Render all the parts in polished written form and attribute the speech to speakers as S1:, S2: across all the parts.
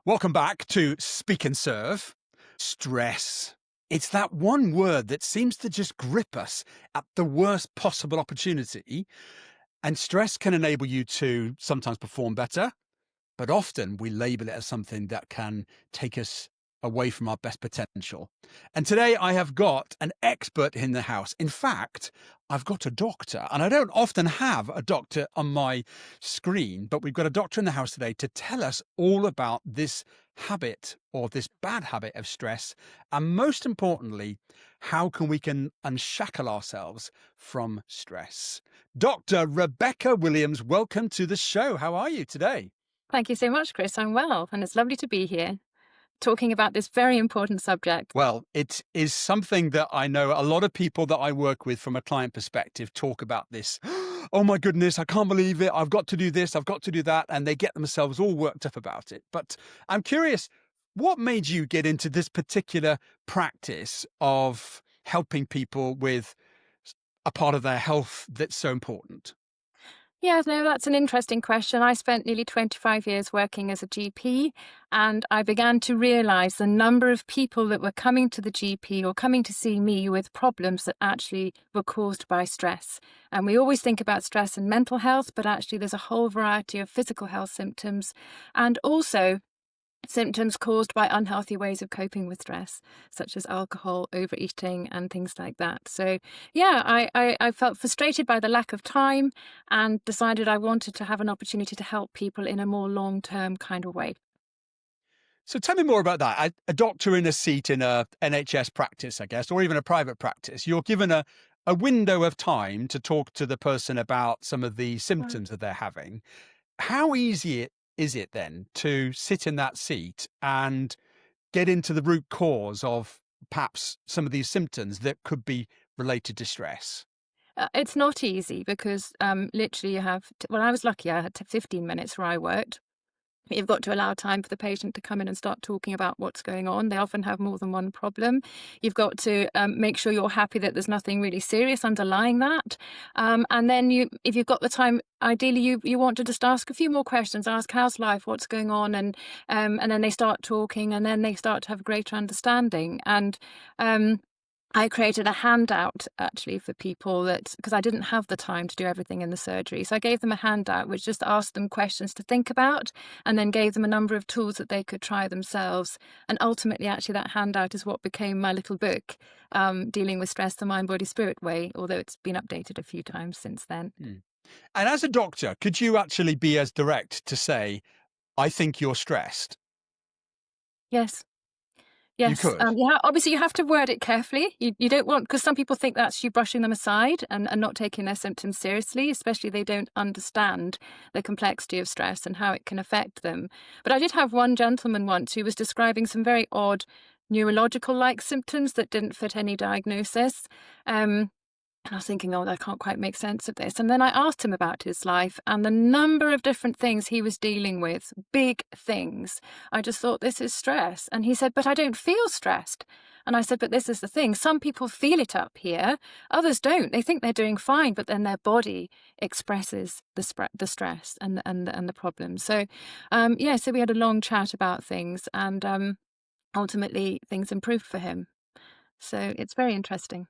S1: Welcome back to Speak and Serve. Stress. It's that one word that seems to just grip us at the worst possible opportunity. And stress can enable you to sometimes perform better, but often we label it as something that can take us away from our best potential. And today I have got an expert in the house. In fact, I've got a doctor, and I don't often have a doctor on my screen, but we've got a doctor in the house today to tell us all about this habit or this bad habit of stress. And most importantly, how we can unshackle ourselves from stress. Dr. Rebecca Williams, welcome to the show. How are you today?
S2: Thank you so much, Chris. I'm well, and it's lovely to be here talking about this very important subject.
S1: Well, it is something that I know a lot of people that I work with from a client perspective talk about this. Oh my goodness, I can't believe it. I've got to do this. I've got to do that. And they get themselves all worked up about it. But I'm curious, what made you get into this particular practice of helping people with a part of their health that's so important?
S2: Yeah, no, that's an interesting question. I spent nearly 25 years working as a GP, and I began to realize the number of people that were coming to the GP or coming to see me with problems that actually were caused by stress. And we always think about stress and mental health, but actually there's a whole variety of physical health symptoms and also symptoms caused by unhealthy ways of coping with stress, such as alcohol, overeating, and things like that. So, yeah, I felt frustrated by the lack of time and decided I wanted to have an opportunity to help people in a more long-term kind of way.
S1: So tell me more about that. A doctor in a seat in a NHS practice, I guess, or even a private practice, you're given a window of time to talk to the person about some of the
S2: Right.
S1: symptoms that they're having. How easy is it then to sit in that seat and get into the root cause of perhaps some of these symptoms that could be related to stress?
S2: It's not easy because literally you have, well, I was lucky I had 15 minutes where I worked. You've got to allow time for the patient to come in and start talking about what's going on. They often have more than one problem. You've got to make sure you're happy that there's nothing really serious underlying that. And then if you've got the time, ideally you want to just ask a few more questions. Ask, how's life? What's going on? And then they start talking, and then they start to have a greater understanding. And I created a handout actually for people because I didn't have the time to do everything in the surgery. So I gave them a handout which just asked them questions to think about and then gave them a number of tools that they could try themselves. And ultimately, actually, that handout is what became my little book, Dealing with Stress the Mind, Body, Spirit Way, although it's been updated a few times since then.
S1: Hmm. And as a doctor, could you actually be as direct to say, I think you're stressed?
S2: Yes.
S1: You
S2: Yes,
S1: could.
S2: yeah, obviously you have to word it carefully. You don't want, because some people think that's you brushing them aside and not taking their symptoms seriously, especially they don't understand the complexity of stress and how it can affect them. But I did have one gentleman once who was describing some very odd neurological-like symptoms that didn't fit any diagnosis. And I was thinking, oh, I can't quite make sense of this. And then I asked him about his life and the number of different things he was dealing with, big things. I just thought, this is stress. And he said, but I don't feel stressed. And I said, but this is the thing. Some people feel it up here. Others don't. They think they're doing fine, but then their body expresses the stress and the problems. So, so we had a long chat about things and ultimately things improved for him. So it's very interesting.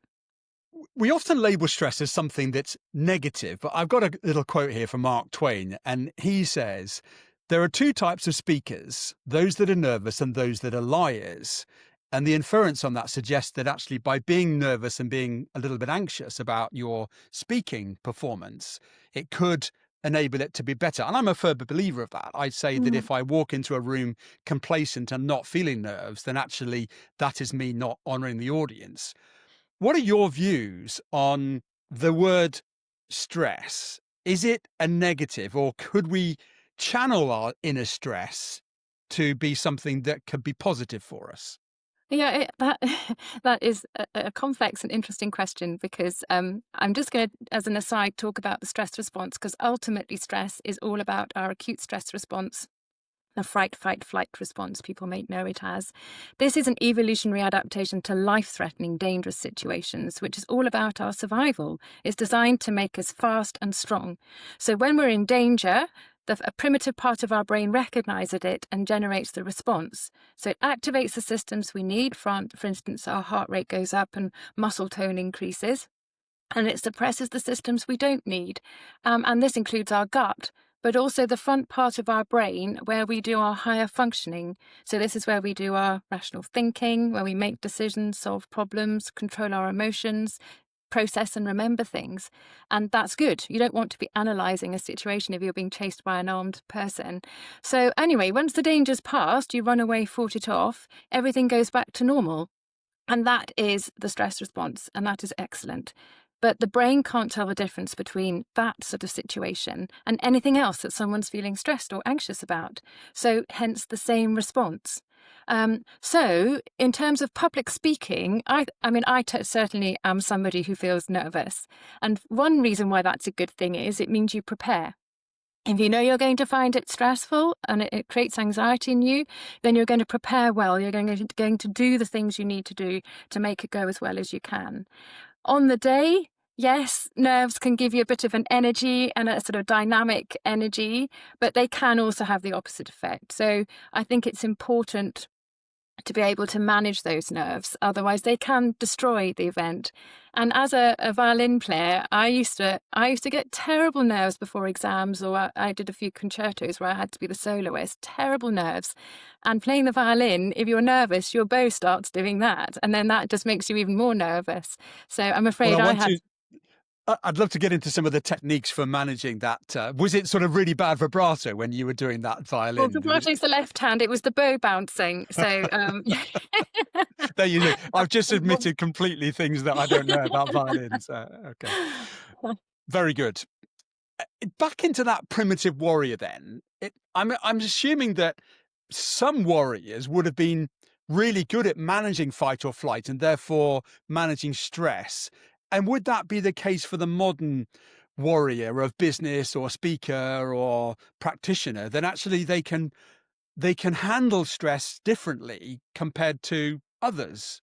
S1: We often label stress as something that's negative, but I've got a little quote here from Mark Twain, and he says, there are two types of speakers, those that are nervous and those that are liars. And the inference on that suggests that actually by being nervous and being a little bit anxious about your speaking performance, it could enable it to be better. And I'm a firm believer of that. I'd say that if I walk into a room complacent and not feeling nerves, then actually that is me not honoring the audience. What are your views on the word stress? Is it a negative, or could we channel our inner stress to be something that could be positive for us?
S2: Yeah, that that is a complex and interesting question because I'm just going to, as an aside, talk about the stress response because ultimately stress is all about our acute stress response. The fright, fight, flight response, people may know it as. This is an evolutionary adaptation to life-threatening, dangerous situations, which is all about our survival. It's designed to make us fast and strong. So when we're in danger, a primitive part of our brain recognizes it and generates the response. So it activates the systems we need. For instance, our heart rate goes up and muscle tone increases, and it suppresses the systems we don't need. And this includes our gut, but also the front part of our brain where we do our higher functioning. So this is where we do our rational thinking, where we make decisions, solve problems, control our emotions, process and remember things. And that's good. You don't want to be analysing a situation if you're being chased by an armed person. So anyway, once the danger's passed, you run away, fought it off, everything goes back to normal. And that is the stress response, and that is excellent. But the brain can't tell the difference between that sort of situation and anything else that someone's feeling stressed or anxious about. So hence the same response. So in terms of public speaking, certainly am somebody who feels nervous. And one reason why that's a good thing is it means you prepare. If you know you're going to find it stressful and it creates anxiety in you, then you're going to prepare well. You're going to do the things you need to do to make it go as well as you can. On the day, yes, nerves can give you a bit of an energy and a sort of dynamic energy, but they can also have the opposite effect. So I think it's important to be able to manage those nerves. Otherwise, they can destroy the event. And as a violin player, I used to get terrible nerves before exams, or I did a few concertos where I had to be the soloist. Terrible nerves. And playing the violin, if you're nervous, your bow starts doing that, and then that just makes you even more nervous. So I'm
S1: Well,
S2: afraid
S1: I'd love to get into some of the techniques for managing that. Was it sort of really bad vibrato when you were doing that
S2: Well,
S1: violin?
S2: vibrato is the left hand. It was the bow bouncing. So
S1: There you go. I've just admitted completely things that I don't know about violins. Okay, very good. Back into that primitive warrior then. I'm assuming that some warriors would have been really good at managing fight or flight and therefore managing stress. And would that be the case for the modern warrior of business or speaker or practitioner? Then actually they can handle stress differently compared to others.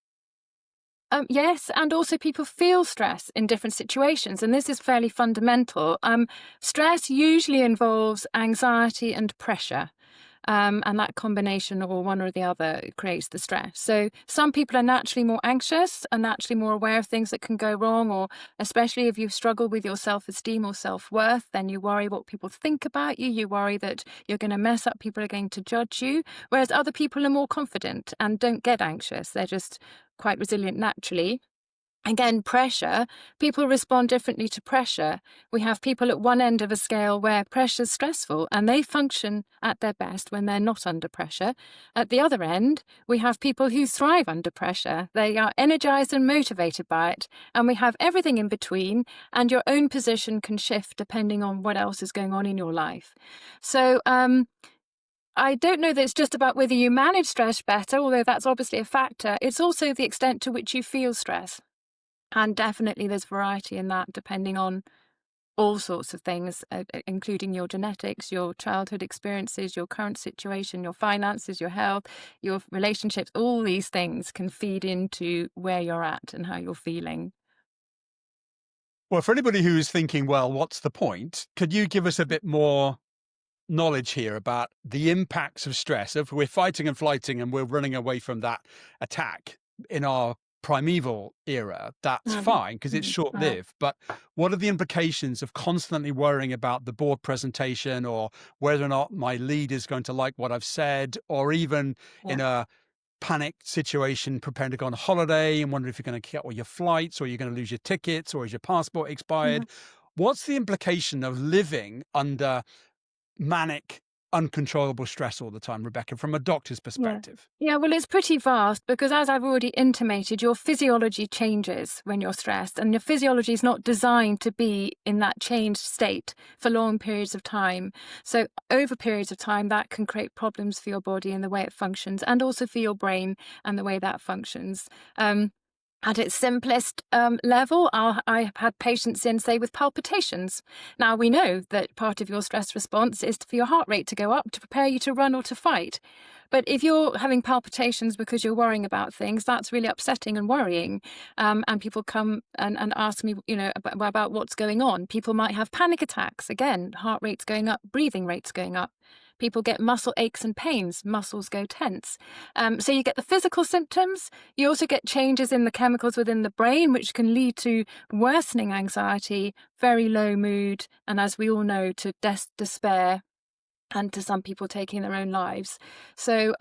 S2: Yes, and also people feel stress in different situations, and this is fairly fundamental. Stress usually involves anxiety and pressure, and that combination or one or the other creates the stress. So some people are naturally more anxious and naturally more aware of things that can go wrong, or especially if you struggle with your self-esteem or self-worth, then you worry what people think about you. You worry that you're going to mess up, people are going to judge you, whereas other people are more confident and don't get anxious. They're just quite resilient naturally. Again, pressure, people respond differently to pressure. We have people at one end of a scale where pressure's stressful and they function at their best when they're not under pressure. At the other end, we have people who thrive under pressure. They are energized and motivated by it. And we have everything in between, and your own position can shift depending on what else is going on in your life. So, I don't know that it's just about whether you manage stress better, although that's obviously a factor. It's also the extent to which you feel stress. And definitely there's variety in that depending on all sorts of things, including your genetics, your childhood experiences, your current situation, your finances, your health, your relationships. All these things can feed into where you're at and how you're feeling.
S1: Well, for anybody who's thinking, well, what's the point? Could you give us a bit more knowledge here about the impacts of stress? If we're fighting and flighting and we're running away from that attack in our primeval era, that's
S2: Mhm.
S1: fine because it's
S2: Mhm.
S1: short lived. But what are the implications of constantly worrying about the board presentation or whether or not my lead is going to like what I've said, or even
S2: Yeah.
S1: in a panic situation preparing to go on holiday and wondering if you're going to get all your flights or you're going to lose your tickets or is your passport expired?
S2: Mhm.
S1: What's the implication of living under manic, uncontrollable stress all the time, Rebecca, from a doctor's
S2: Yeah.
S1: perspective?
S2: Yeah, well, it's pretty vast because, as I've already intimated, your physiology changes when you're stressed, and your physiology is not designed to be in that changed state for long periods of time. So, over periods of time, that can create problems for your body and the way it functions, and also for your brain and the way that functions. Um, At its simplest level, I have had patients in, say, with palpitations. Now, we know that part of your stress response is for your heart rate to go up to prepare you to run or to fight. But if you're having palpitations because you're worrying about things, that's really upsetting and worrying. And people come and ask me, about what's going on. People might have panic attacks. Again, heart rate's going up, breathing rate's going up. People get muscle aches and pains, muscles go tense. So you get the physical symptoms. You also get changes in the chemicals within the brain, which can lead to worsening anxiety, very low mood, and as we all know, to despair, and to some people taking their own lives. So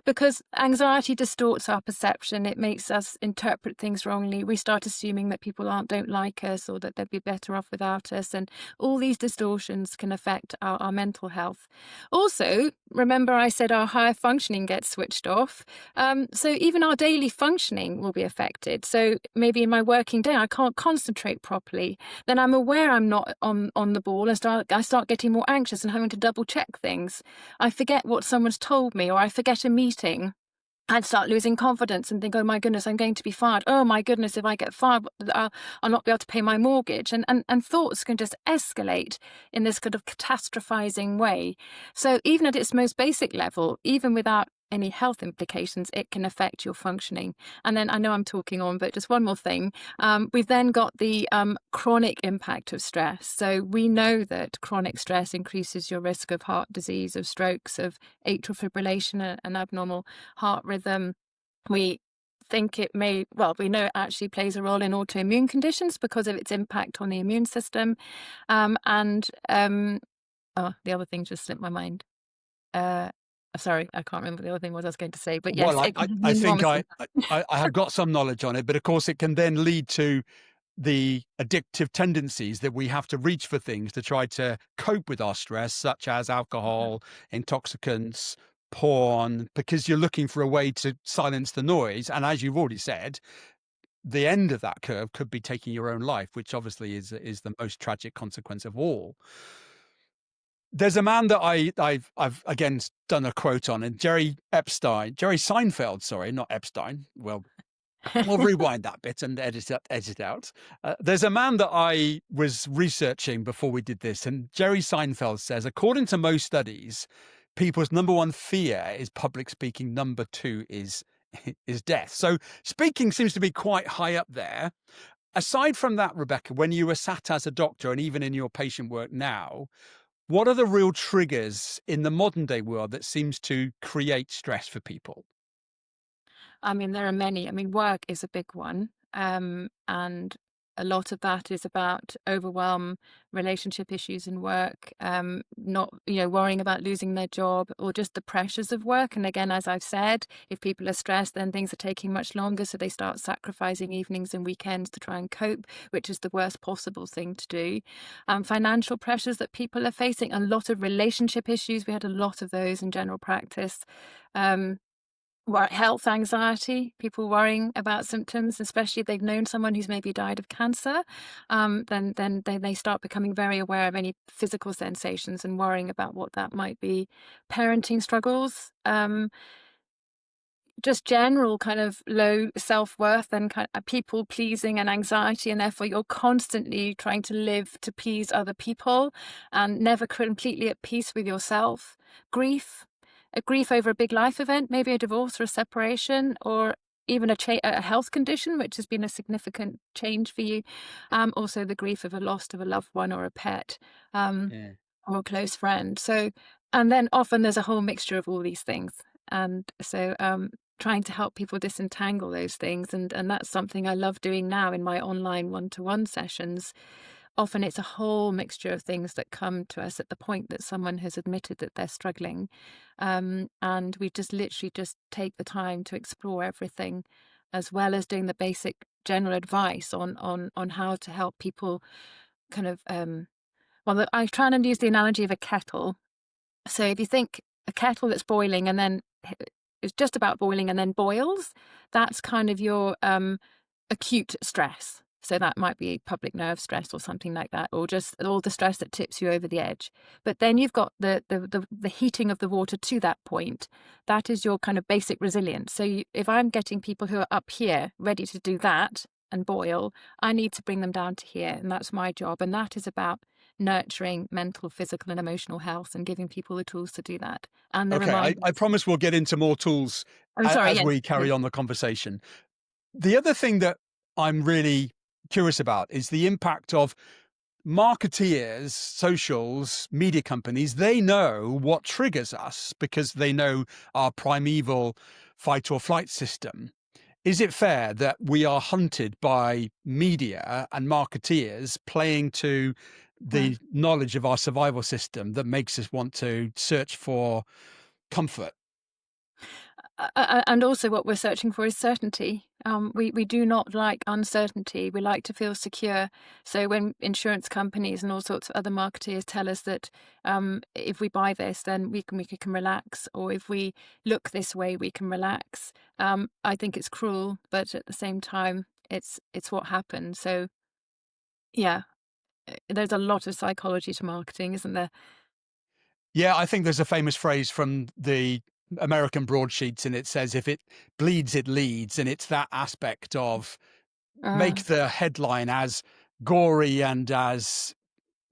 S2: because anxiety distorts our perception, it makes us interpret things wrongly. We start assuming that people don't like us, or that they'd be better off without us, and all these distortions can affect our mental health. Also, remember I said our higher functioning gets switched off, so even our daily functioning will be affected. So maybe in my working day I can't concentrate properly, then I'm aware I'm not on the ball, and I start getting more anxious and having to double check things. I forget what someone's told me, or I forget a meeting. I'd start losing confidence and think, oh my goodness, I'm going to be fired. Oh my goodness, if I get fired, I'll not be able to pay my mortgage. And thoughts can just escalate in this kind of catastrophizing way. So even at its most basic level, even without any health implications, it can affect your functioning. And then I know I'm talking on, but just one more thing. We've then got the chronic impact of stress. So we know that chronic stress increases your risk of heart disease, of strokes, of atrial fibrillation, and abnormal heart rhythm. We think we know it actually plays a role in autoimmune conditions because of its impact on the immune system. The other thing just slipped my mind. Sorry, I can't remember what the other thing was I was going to say, but yes,
S1: Well,
S2: it can have
S1: I
S2: an
S1: think
S2: enormous
S1: I,
S2: impact.
S1: I have got some knowledge on it, but of course it can then lead to the addictive tendencies that we have to reach for things to try to cope with our stress, such as alcohol, intoxicants, porn, because you're looking for a way to silence the noise. And as you've already said, the end of that curve could be taking your own life, which obviously is the most tragic consequence of all. There's a man that I've again done a quote on, and Jerry Seinfeld, sorry, not Epstein. Well, we'll rewind that bit and edit out. There's a man that I was researching before we did this, and Jerry Seinfeld says, according to most studies, people's number one fear is public speaking. Number two is death. So speaking seems to be quite high up there. Aside from that, Rebecca, when you were sat as a doctor and even in your patient work now, what are the real triggers in the modern day world that seems to create stress for people?
S2: I mean, there are many. I mean, work is a big one. And a lot of that is about overwhelm, relationship issues in work, not, worrying about losing their job, or just the pressures of work. And again, as I've said, if people are stressed, then things are taking much longer. So they start sacrificing evenings and weekends to try and cope, which is the worst possible thing to do. Financial pressures that people are facing, a lot of relationship issues. We had a lot of those in general practice. Health anxiety, people worrying about symptoms, especially if they've known someone who's maybe died of cancer, then they start becoming very aware of any physical sensations and worrying about what that might be. Parenting struggles, just general kind of low self-worth and kind of people pleasing and anxiety, and therefore you're constantly trying to live to please other people and never completely at peace with yourself. Grief, a grief over a big life event, maybe a divorce or a separation, or even a health condition which has been a significant change for you. Also the grief of a loss of a loved one or a pet,
S1: Yeah.
S2: or a close friend. So, and then often there's a whole mixture of all these things. And so trying to help people disentangle those things, and that's something I love doing now in my online one-to-one sessions. Often it's a whole mixture of things that come to us at the point that someone has admitted that they're struggling. And we just literally just take the time to explore everything, as well as doing the basic general advice on how to help people kind of, I try and use the analogy of a kettle. So if you think a kettle that's boiling and then is just about boiling and then boils, that's kind of your acute stress. So that might be public nerve stress or something like that, or just all the stress that tips you over the edge. But then you've got the heating of the water to that point. That is your kind of basic resilience. So if I'm getting people who are up here ready to do that and boil, I need to bring them down to here, and that's my job. And that is about nurturing mental, physical, and emotional health and giving people the tools to do that and the
S1: Okay, I
S2: reminders.
S1: promise we'll get into more tools
S2: I'm sorry,
S1: as
S2: yes.
S1: we carry on the conversation. The other thing that I'm really curious about is the impact of marketeers, socials, media companies. They know what triggers us because they know our primeval fight or flight system. Is it fair that we are hunted by media and marketeers playing to
S2: Mm.
S1: the knowledge of our survival system that makes us want to search for comfort?
S2: And also what we're searching for is certainty. We do not like uncertainty. We like to feel secure. So when insurance companies and all sorts of other marketeers tell us that if we buy this, then we can relax, or if we look this way, we can relax. I think it's cruel, but at the same time, it's what happens. So yeah, there's a lot of psychology to marketing, isn't there?
S1: Yeah, I think there's a famous phrase from the American broadsheets, and it says, if it bleeds, it leads. And it's that aspect of
S2: Uh,
S1: make the headline as gory and as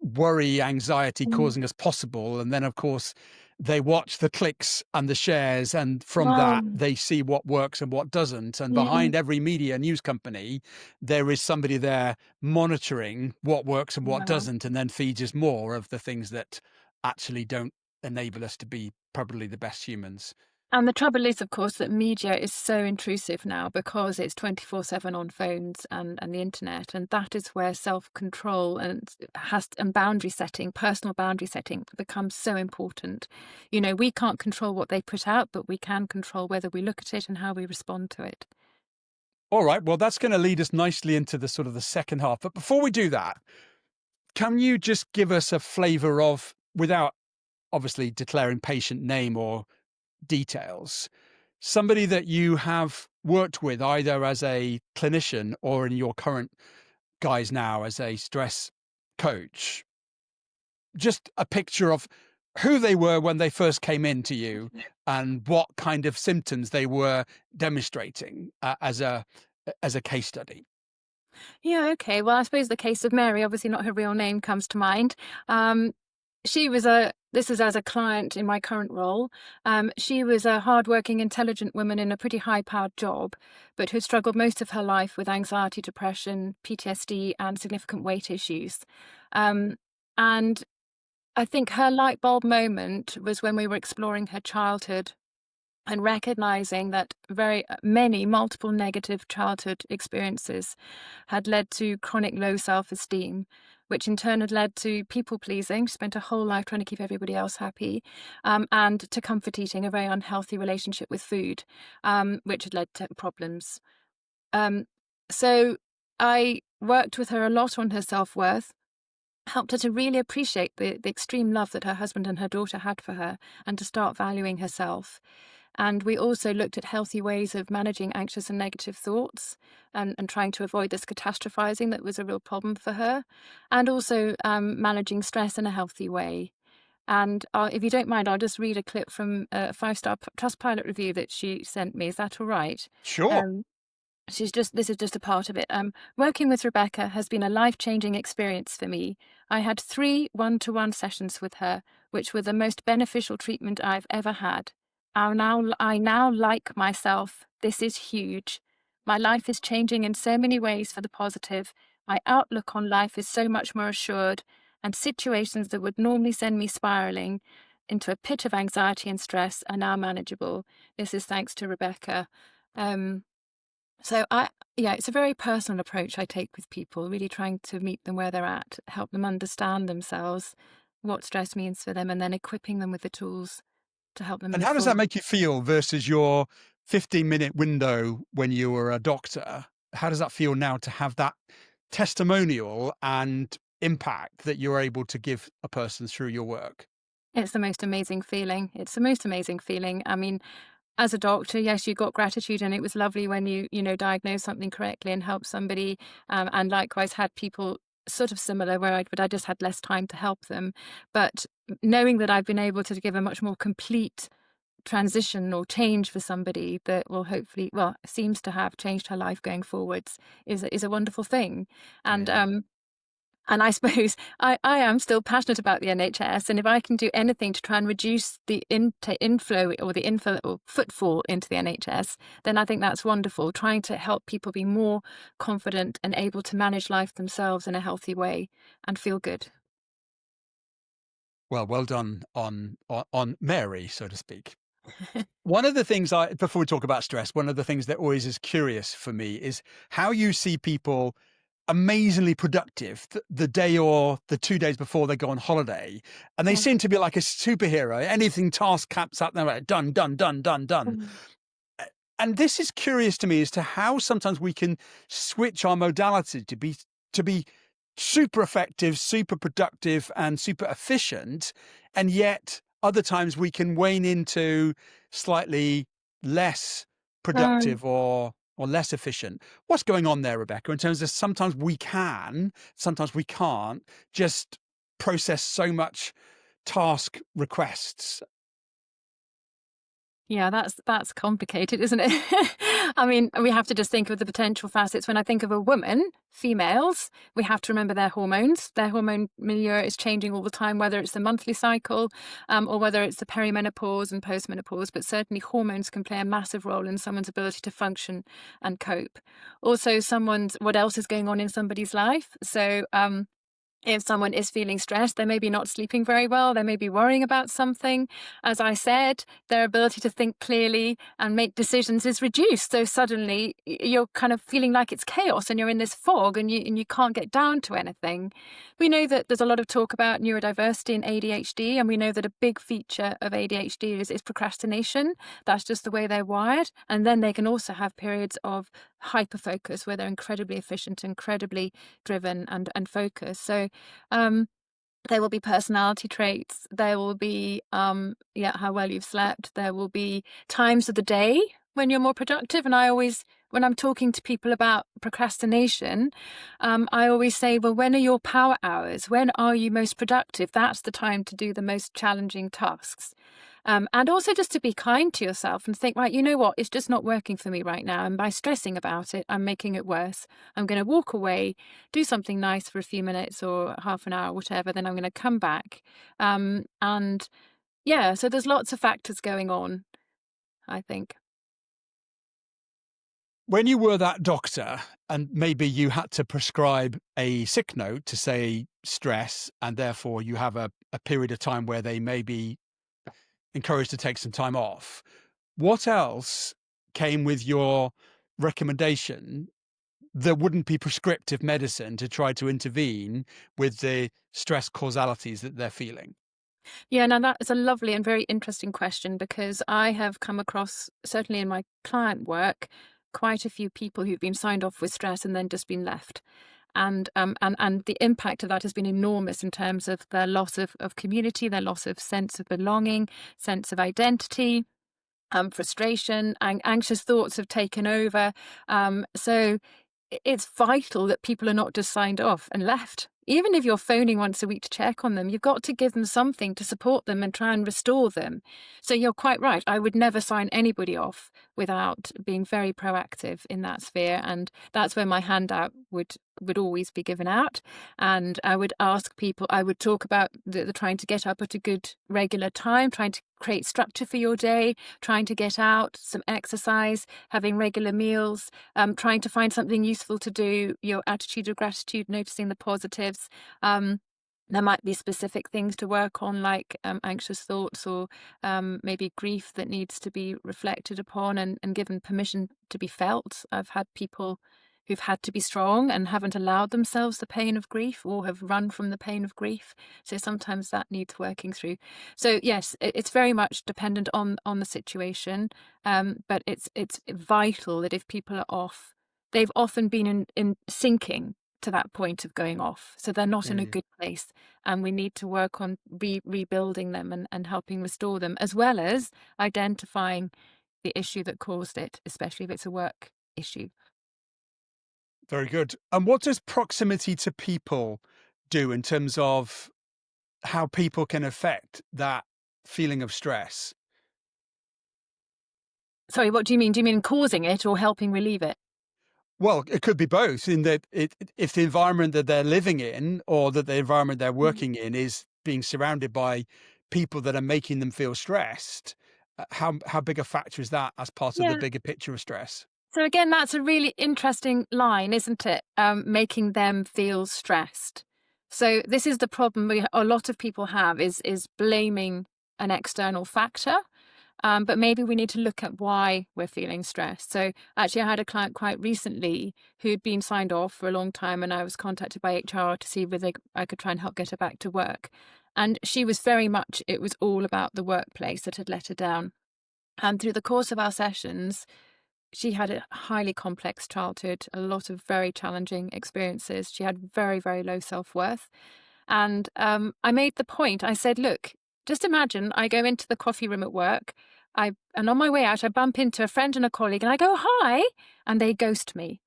S1: worry, anxiety
S2: mm.
S1: causing as possible. And then, of course, they watch the clicks and the shares. And from that,
S2: Oh,
S1: they see what works and what doesn't. And
S2: yeah.
S1: behind every media news company, there is somebody there monitoring what works and what
S2: Yeah.
S1: doesn't, and then feeds us more of the things that actually don't enable us to be probably the best humans.
S2: And the trouble is, of course, that media is so intrusive now because it's 24/7 on phones and the internet, and that is where self-control and boundary setting, personal boundary setting becomes so important. You know, we can't control what they put out, but we can control whether we look at it and how we respond to it.
S1: All right. Well, that's going to lead us nicely into the sort of the second half. But before we do that, can you just give us a flavor of, without obviously declaring patient name or details, somebody that you have worked with either as a clinician or in your current guise now as a stress coach? Just a picture of who they were when they first came in to you and what kind of symptoms they were demonstrating as a case study.
S2: Yeah, okay. Well, I suppose the case of Mary, obviously not her real name, comes to mind. Um, this is as a client in my current role. She was a hardworking, intelligent woman in a pretty high-powered job, but who struggled most of her life with anxiety, depression, PTSD, and significant weight issues. Um, and I think her light bulb moment was when we were exploring her childhood and recognizing that very many multiple negative childhood experiences had led to chronic low self-esteem, which in turn had led to people pleasing. She spent her whole life trying to keep everybody else happy, and to comfort eating, a very unhealthy relationship with food, which had led to problems. Um, so I worked with her a lot on her self-worth, helped her to really appreciate the extreme love that her husband and her daughter had for her, and to start valuing herself. And we also looked at healthy ways of managing anxious and negative thoughts, and trying to avoid this catastrophizing that was a real problem for her, and also managing stress in a healthy way. And if you don't mind, I'll just read a clip from a 5-star Trustpilot review that she sent me. Is that all right?
S1: Sure.
S2: Um, this is just a part of it. Working with Rebecca has been a life-changing experience for me. I had 3 one-to-one sessions with her, which were the most beneficial treatment I've ever had. I now like myself. This is huge. My life is changing in so many ways for the positive. My outlook on life is so much more assured, and situations that would normally send me spiraling into a pit of anxiety and stress are now manageable. This is thanks to Rebecca. Um, yeah, it's a very personal approach I take with people, really trying to meet them where they're at, help them understand themselves, what stress means for them, and then equipping them with the tools to help them
S1: And
S2: move
S1: how does that
S2: forward.
S1: make you feel versus your 15-minute window when you were a doctor? How does that feel now to have that testimonial and impact that you're able to give a person through your work?
S2: It's the most amazing feeling. It's the most amazing feeling. I mean, as a doctor, yes, you got gratitude, and it was lovely when you know, diagnosed something correctly and helped somebody, and likewise had people sort of similar but I just had less time to help them. But knowing that I've been able to give a much more complete transition or change for somebody that will hopefully, well, seems to have changed her life going forwards is a wonderful thing. And
S1: Yeah.
S2: and I suppose I am still passionate about the NHS, and if I can do anything to try and reduce the inflow or the inflow or footfall into the NHS, then I think that's wonderful. Trying to help people be more confident and able to manage life themselves in a healthy way and feel good.
S1: Well done on Mary, so to speak. One of the things before we talk about stress, one of the things that always is curious for me is how you see people amazingly productive the day or the 2 days before they go on holiday. And they
S2: Yeah.
S1: seem to be like a superhero. Anything task caps up, they're like, done, done, done, done, done.
S2: Mm.
S1: And this is curious to me as to how sometimes we can switch our modality to be super effective, super productive, and super efficient, and yet other times we can wane into slightly less
S2: Mm.
S1: productive or less efficient. What's going on there, Rebecca, in terms of sometimes we can, sometimes we can't just process so much task requests?
S2: Yeah, that's complicated, isn't it? I mean, we have to just think of the potential facets. When I think of a woman, females, we have to remember their hormones. Their hormone milieu is changing all the time, whether it's the monthly cycle, or whether it's the perimenopause and postmenopause. But certainly, hormones can play a massive role in someone's ability to function and cope. Also, what else is going on in somebody's life. So, if someone is feeling stressed, they may be not sleeping very well, they may be worrying about something. As I said, their ability to think clearly and make decisions is reduced. So suddenly you're kind of feeling like it's chaos and you're in this fog and you can't get down to anything. We know that there's a lot of talk about neurodiversity and ADHD, and we know that a big feature of ADHD is procrastination. That's just the way they're wired. And then they can also have periods of hyper focus where they're incredibly efficient, incredibly driven and focused. So um, there will be personality traits. There will be, yeah, how well you've slept. There will be times of the day when you're more productive. And when I'm talking to people about procrastination, I always say, well, when are your power hours? When are you most productive? That's the time to do the most challenging tasks. And also just to be kind to yourself and think, right, you know what? It's just not working for me right now. And by stressing about it, I'm making it worse. I'm going to walk away, do something nice for a few minutes or half an hour, whatever. Then I'm going to come back. And yeah, so there's lots of factors going on, I think.
S1: When you were that doctor and maybe you had to prescribe a sick note to say stress, and therefore you have a period of time where they may be encouraged to take some time off, what else came with your recommendation that wouldn't be prescriptive medicine to try to intervene with the stress causalities that they're feeling?
S2: Yeah, now that is a lovely and very interesting question because I have come across, certainly in my client work, quite a few people who've been signed off with stress and then just been left. And the impact of that has been enormous in terms of their loss of community, their loss of sense of belonging, sense of identity, frustration, and anxious thoughts have taken over. So it's vital that people are not just signed off and left. Even if you're phoning once a week to check on them, you've got to give them something to support them and try and restore them. So you're quite right. I would never sign anybody off without being very proactive in that sphere. And that's where my handout would always be given out. And I would ask people, I would talk about the trying to get up at a good regular time, trying to create structure for your day, trying to get out, some exercise, having regular meals, trying to find something useful to do, your attitude of gratitude, noticing the positives. There might be specific things to work on, like anxious thoughts or maybe grief that needs to be reflected upon and given permission to be felt. I've had people who've had to be strong and haven't allowed themselves the pain of grief or have run from the pain of grief. So sometimes that needs working through. So yes, it's very much dependent on the situation, but it's vital that if people are off, they've often been in sinking to that point of going off. So they're not in a
S1: Mm.
S2: good place. And we need to work on rebuilding them and helping restore them, as well as identifying the issue that caused it, especially if it's a work issue.
S1: Very good. And what does proximity to people do in terms of how people can affect that feeling of stress?
S2: Sorry, what do you mean? Do you mean causing it or helping relieve it?
S1: Well, it could be both in that if the environment that they're living in or that the environment they're
S2: Mm.
S1: working in is being surrounded by people that are making them feel stressed, how big a factor is that as part of the
S2: Yeah.
S1: bigger picture of stress?
S2: So again, that's a really interesting line, isn't it? Making them feel stressed. So this is the problem a lot of people have is blaming an external factor. But maybe we need to look at why we're feeling stressed. So actually, I had a client quite recently who'd been signed off for a long time, and I was contacted by HR to see whether I could try and help get her back to work. And she was very much, it was all about the workplace that had let her down. And through the course of our sessions, she had a highly complex childhood, a lot of very challenging experiences. She had very, very low self-worth. And I made the point, I said, look, just imagine I go into the coffee room at work, and on my way out, I bump into a friend and a colleague, and I go, hi, and they ghost me.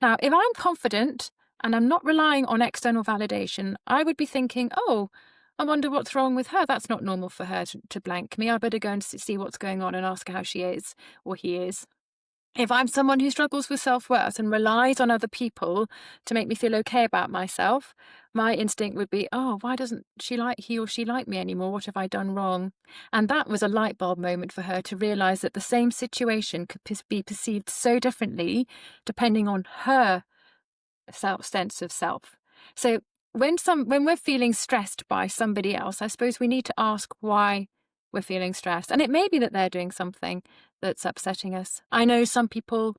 S2: Now, if I'm confident and I'm not relying on external validation, I would be thinking, oh, I wonder what's wrong with her. That's not normal for her to blank me. I better go and see what's going on and ask her how she is or he is. If I'm someone who struggles with self-worth and relies on other people to make me feel okay about myself, my instinct would be, oh, why doesn't he or she like me anymore? What have I done wrong? And that was a light bulb moment for her to realize that the same situation could be perceived so differently depending on her sense of self. So when we're feeling stressed by somebody else, I suppose we need to ask why we're feeling stressed. And it may be that they're doing something that's upsetting us. I know some people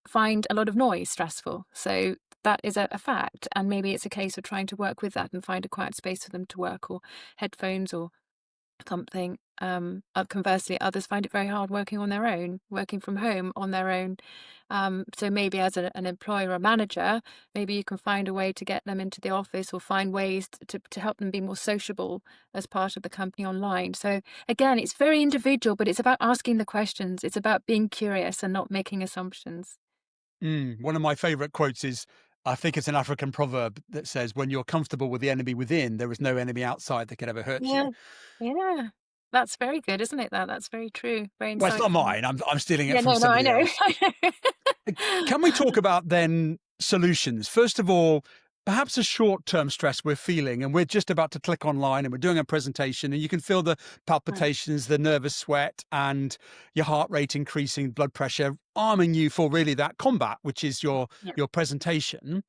S2: find a lot of noise stressful. So that is a fact. And maybe it's a case of trying to work with that and find a quiet space for them to work, or headphones or something. Conversely, others find it very hard working on their own, working from home on their own. So maybe as an employer or manager, maybe you can find a way to get them into the office, or find ways to help them be more sociable as part of the company online. So again, it's very individual, but it's about asking the questions. It's about being curious and not making assumptions.
S1: One of my favorite quotes is, I think it's an African proverb that says, when you're comfortable with the enemy within, there is no enemy outside that can ever hurt you.
S2: Yeah, yeah. That's very good, isn't it? That's very true, very
S1: Well, it's not
S2: insightful.
S1: mine. I'm stealing it
S2: Yeah,
S1: from
S2: no, I
S1: somebody
S2: know.
S1: else. Can we talk about then solutions? First of all, perhaps a short-term stress we're feeling, and we're just about to click online and we're doing a presentation, and you can feel the
S2: Right.
S1: palpitations, the nervous sweat, and your heart rate increasing, blood pressure, arming you for really that combat, which is
S2: Yeah,
S1: your presentation.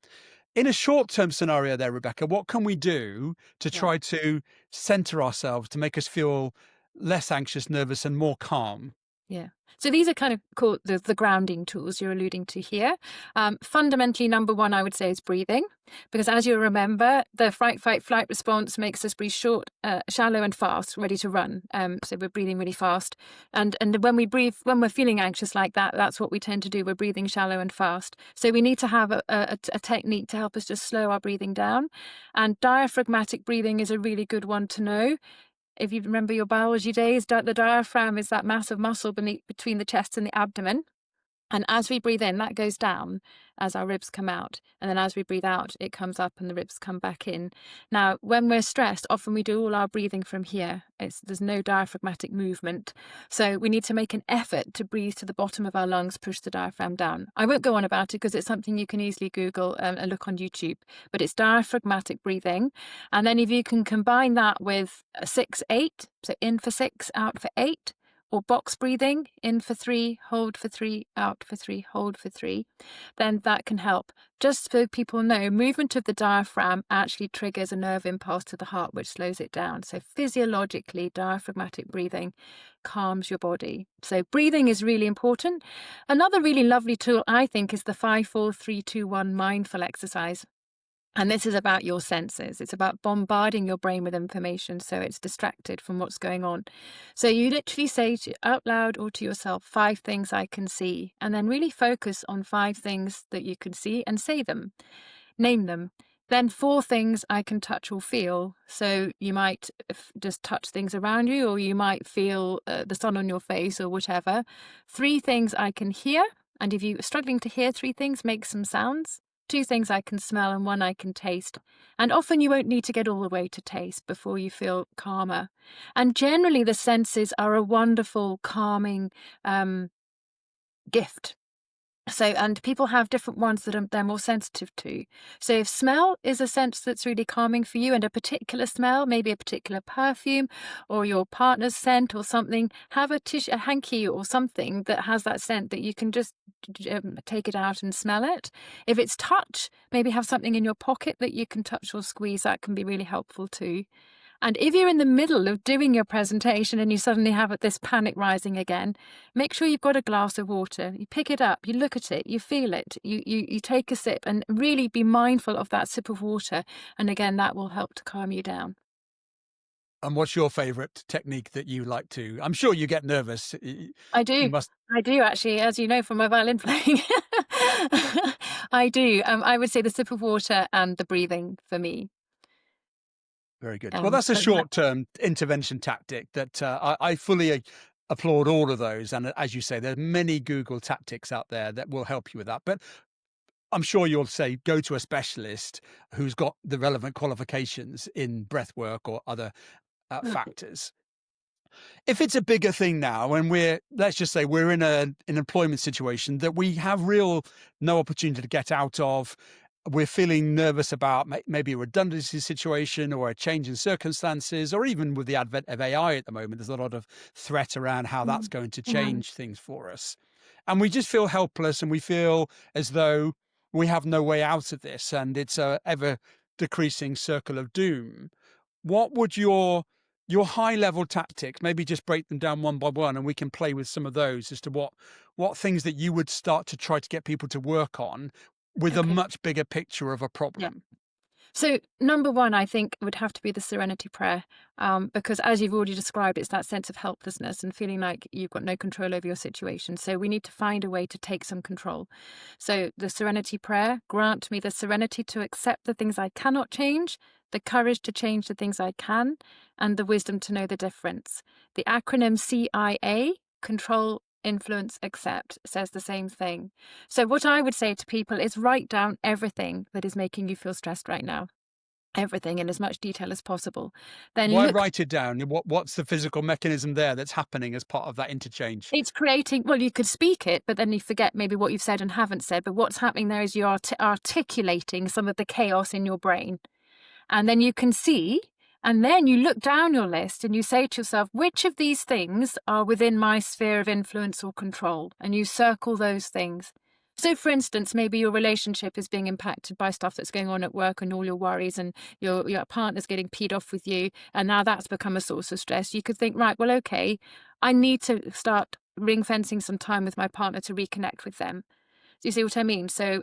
S1: In a short-term scenario there, Rebecca, what can we do to
S2: yeah.
S1: try to center ourselves, to make us feel less anxious, nervous, and more calm?
S2: Yeah. So these are kind of called the grounding tools you're alluding to here. Fundamentally, number one, I would say, is breathing, because as you remember, the fright, fight, flight response makes us breathe short, shallow, and fast, ready to run. So we're breathing really fast, and when we breathe, when we're feeling anxious like that, that's what we tend to do. We're breathing shallow and fast. So we need to have a technique to help us just slow our breathing down, and diaphragmatic breathing is a really good one to know. If you remember your biology days, the diaphragm is that massive muscle between the chest and the abdomen. And as we breathe in, that goes down as our ribs come out. And then as we breathe out, it comes up and the ribs come back in. Now, when we're stressed, often we do all our breathing from here. There's no diaphragmatic movement. So we need to make an effort to breathe to the bottom of our lungs, push the diaphragm down. I won't go on about it because it's something you can easily Google and look on YouTube. But it's diaphragmatic breathing. And then if you can combine that with a 6-8, so in for 6, out for 8, or box breathing, in for 3, hold for 3, out for 3, hold for 3, then that can help. Just so people know, movement of the diaphragm actually triggers a nerve impulse to the heart, which slows it down. So physiologically, diaphragmatic breathing calms your body. So breathing is really important. Another really lovely tool, I think, is the 5-4-3-2-1 mindful exercise. And this is about your senses. It's about bombarding your brain with information so it's distracted from what's going on. So you literally say out loud or to yourself, 5 things I can see, and then really focus on 5 things that you can see and say them. Name them. Then 4 things I can touch or feel. So you might just touch things around you, or you might feel the sun on your face or whatever. 3 things I can hear. And if you're struggling to hear 3 things, make some sounds. 2 things I can smell and 1 I can taste. And often you won't need to get all the way to taste before you feel calmer. And generally, the senses are a wonderful calming gift. So, and people have different ones that they're more sensitive to. So if smell is a sense that's really calming for you, and a particular smell, maybe a particular perfume or your partner's scent or something, have a tissue, a hanky or something that has that scent that you can just take it out and smell it. If it's touch, maybe have something in your pocket that you can touch or squeeze. That can be really helpful too. And if you're in the middle of doing your presentation and you suddenly have this panic rising again, make sure you've got a glass of water. You pick it up, you look at it, you feel it, you take a sip, and really be mindful of that sip of water. And again, that will help to calm you down.
S1: And what's your favorite technique that you like to? I'm sure you get nervous.
S2: I
S1: You
S2: do.
S1: must.
S2: I do actually, as you know from my violin playing. I do. I would say the sip of water and the breathing for me.
S1: Very good. Well, that's a
S2: But that,
S1: short-term intervention tactic that I fully applaud all of those. And as you say, there are many Google tactics out there that will help you with that. But I'm sure you'll say go to a specialist who's got the relevant qualifications in breath work or other factors. If it's a bigger thing now, and let's just say we're in an employment situation that we have no opportunity to get out of, we're feeling nervous about maybe a redundancy situation or a change in circumstances, or even with the advent of AI at the moment, there's a lot of threat around how that's going to
S2: mm,
S1: change things for us. And we just feel helpless, and we feel as though we have no way out of this, and it's a ever decreasing circle of doom. What would your high level tactics, maybe just break them down one by one, and we can play with some of those as to what things that you would start to try to get people to work on with a
S2: okay.
S1: much bigger picture of a
S2: Yeah.
S1: problem.
S2: So, number 1, I think, would have to be the serenity prayer, because as you've already described, it's that sense of helplessness and feeling like you've got no control over your situation. So we need to find a way to take some control. So the serenity prayer: grant me the serenity to accept the things I cannot change, the courage to change the things I can, and the wisdom to know the difference. The acronym CIA: control, influence, accept, says the same thing. So what I would say to people is write down everything that is making you feel stressed right now. Everything in as much detail as possible. Then
S1: Why
S2: look,
S1: write it down? What's the physical mechanism there that's happening as part of that interchange?
S2: it's creating, well, you could speak it, but then you forget maybe what you've said and haven't said. But what's happening there is you're articulating some of the chaos in your brain. And then you can see, and then you look down your list and you say to yourself, which of these things are within my sphere of influence or control? And you circle those things. So, for instance, maybe your relationship is being impacted by stuff that's going on at work and all your worries, and your partner's getting peed off with you, and now that's become a source of stress. You could think, right, well, okay, I need to start ring fencing some time with my partner to reconnect with them. Do you see what I mean? So,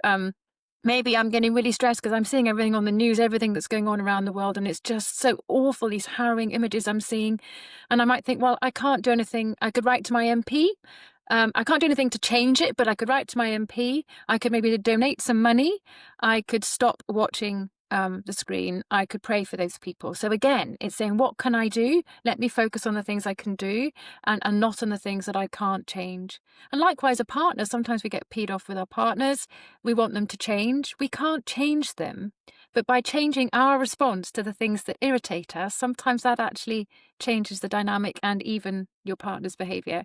S2: maybe I'm getting really stressed because I'm seeing everything on the news, everything that's going on around the world, and it's just so awful, these harrowing images I'm seeing. And I might think, well, I can't do anything. I could write to my MP. I can't do anything to change it, but I could write to my MP. I could maybe donate some money. I could stop watching the screen. I could pray for those people. So again, it's saying, what can I do? Let me focus on the things I can do, and not on the things that I can't change. And likewise, a partner, sometimes we get peed off with our partners. We want them to change. We can't change them. But by changing our response to the things that irritate us, sometimes that actually changes the dynamic and even your partner's behavior.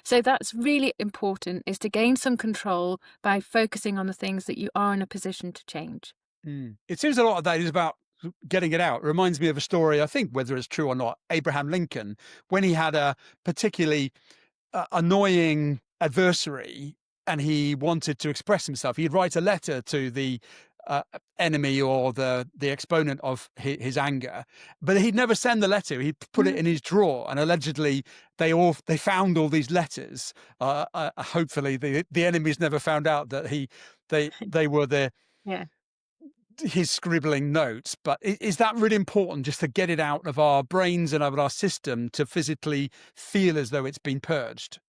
S2: So that's really important, is to gain some control by focusing on the things that you are in a position to change.
S1: It seems a lot of that is about getting it out. It reminds me of a story, I think, whether it's true or not, Abraham Lincoln, when he had a particularly annoying adversary and he wanted to express himself, he'd write a letter to the enemy or the exponent of his anger, but he'd never send the letter. He'd put it
S2: Mm.
S1: in his drawer, and allegedly they found all these letters. Hopefully, the enemies never found out that they were
S2: Yeah.
S1: his scribbling notes. But is that really important, just to get it out of our brains and out of our system to physically feel as though it's been purged?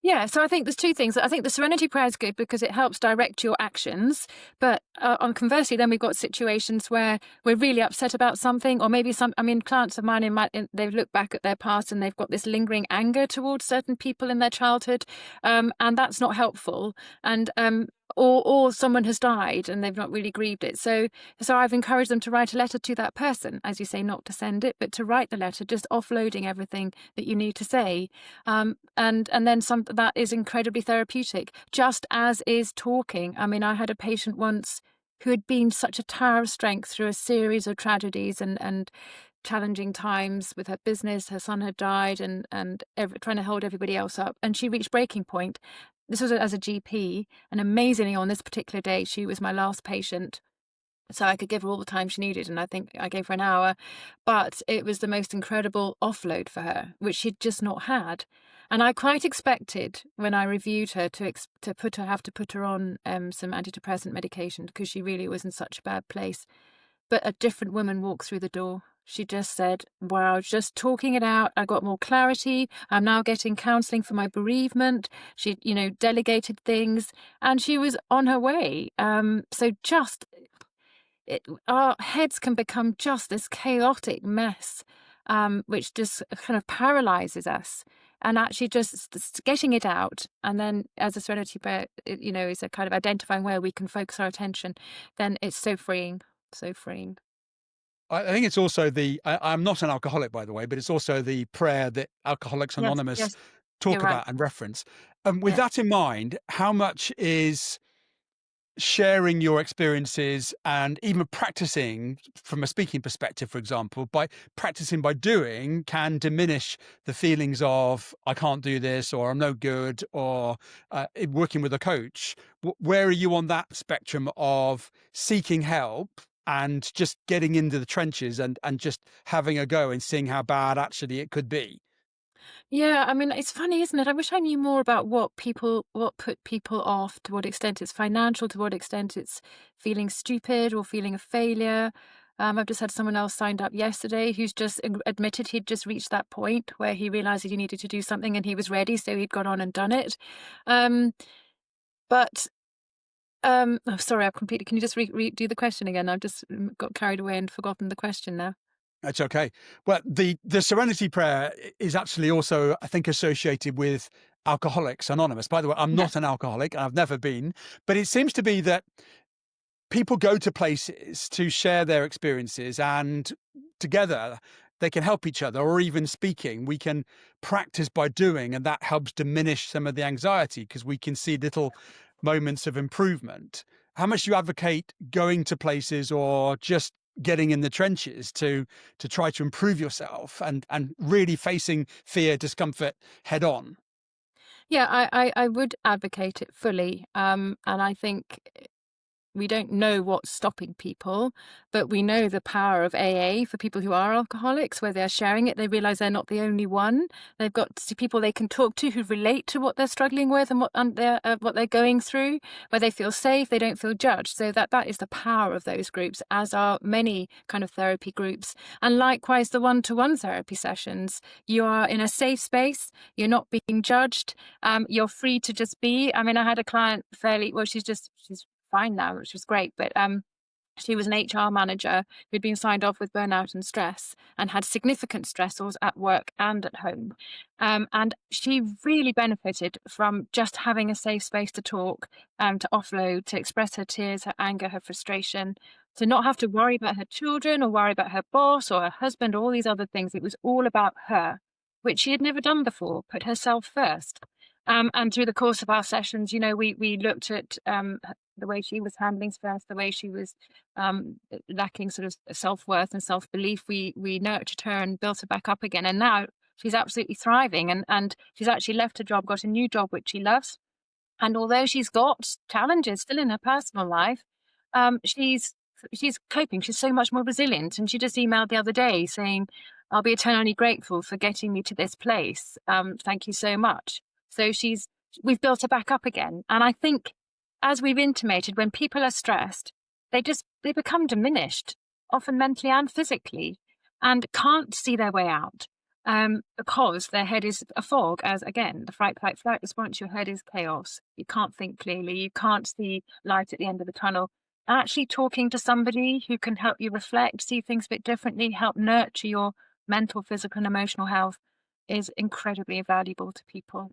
S2: Yeah, so I think there's two things. I think the serenity prayer is good because it helps direct your actions. But on conversely, then we've got situations where we're really upset about something, or maybe clients of mine, they've looked back at their past and they've got this lingering anger towards certain people in their childhood, and that's not helpful. And or someone has died and they've not really grieved it. So I've encouraged them to write a letter to that person, as you say, not to send it, but to write the letter, just offloading everything that you need to say. And then that is incredibly therapeutic, just as is talking. I mean, I had a patient once who had been such a tower of strength through a series of tragedies and challenging times with her business. Her son had died, and trying to hold everybody else up, and she reached breaking point. This was as a GP, and amazingly, on this particular day, she was my last patient. So I could give her all the time she needed, and I think I gave her an hour. But it was the most incredible offload for her, which she'd just not had. And I quite expected, when I reviewed her, to have to put her on some antidepressant medication because she really was in such a bad place. But a different woman walked through the door. She just said, wow, just talking it out, I got more clarity. I'm now getting counselling for my bereavement. She, delegated things, and she was on her way. So just our heads can become just this chaotic mess, which just kind of paralyzes us. And actually just getting it out, and then as a serenity prayer, is a kind of identifying where we can focus our attention, then it's so freeing, so freeing.
S1: I think it's also I'm not an alcoholic, by the way, but it's also the prayer that Alcoholics
S2: Yes,
S1: Anonymous
S2: yes, you're
S1: talk
S2: right.
S1: about and reference. With
S2: Yeah.
S1: that in mind, how much is sharing your experiences and even practicing from a speaking perspective, for example, by practicing by doing, can diminish the feelings of I can't do this, or I'm no good, or working with a coach? Where are you on that spectrum of seeking help and just getting into the trenches and just having a go and seeing how bad actually it could be?
S2: Yeah, I mean, it's funny, isn't it? I wish I knew more about what put people off, to what extent it's financial, to what extent it's feeling stupid or feeling a failure. I've just had someone else signed up yesterday who's just admitted he'd just reached that point where he realized he needed to do something and he was ready, so he'd gone on and done it. Um, but oh, sorry, I've completely. Can you just redo the question again? I've just got carried away and forgotten the question now.
S1: That's okay. Well, the Serenity Prayer is actually also, I think, associated with Alcoholics Anonymous. By the way, I'm
S2: Yeah.
S1: not an alcoholic, and I've never been, but it seems to be that people go to places to share their experiences, and together they can help each other, or even speaking, we can practice by doing, and that helps diminish some of the anxiety because we can see little moments of improvement. How much do you advocate going to places or just getting in the trenches to try to improve yourself and really facing fear, discomfort head on?
S2: Yeah, I would advocate it fully. And I think we don't know what's stopping people, but we know the power of AA for people who are alcoholics, where they're sharing it. They realize they're not the only one. They've got people they can talk to who relate to what they're struggling with and what they're going through, where they feel safe, they don't feel judged. So that is the power of those groups, as are many kind of therapy groups. And likewise, the one-to-one therapy sessions. You are in a safe space. You're not being judged. You're free to just be. I mean, I had a client she's fine now, which was great. But she was an HR manager who'd been signed off with burnout and stress and had significant stressors at work and at home. And she really benefited from just having a safe space to talk, to offload, to express her tears, her anger, her frustration, to not have to worry about her children or worry about her boss or her husband or all these other things. It was all about her, which she had never done before, put herself first. And through the course of our sessions, we looked at the way she was handling stress, the way she was lacking sort of self-worth and self-belief. We nurtured her and built her back up again. And now she's absolutely thriving. And she's actually left her job, got a new job, which she loves. And although she's got challenges still in her personal life, she's coping. She's so much more resilient. And she just emailed the other day saying, "I'll be eternally grateful for getting me to this place. Thank you so much." So we've built her back up again. And I think, as we've intimated, when people are stressed, they become diminished, often mentally and physically, and can't see their way out. because their head is a fog, as again, the fight, fight, flight response, your head is chaos. You can't think clearly, you can't see light at the end of the tunnel. Actually talking to somebody who can help you reflect, see things a bit differently, help nurture your mental, physical, and emotional health is incredibly valuable to people.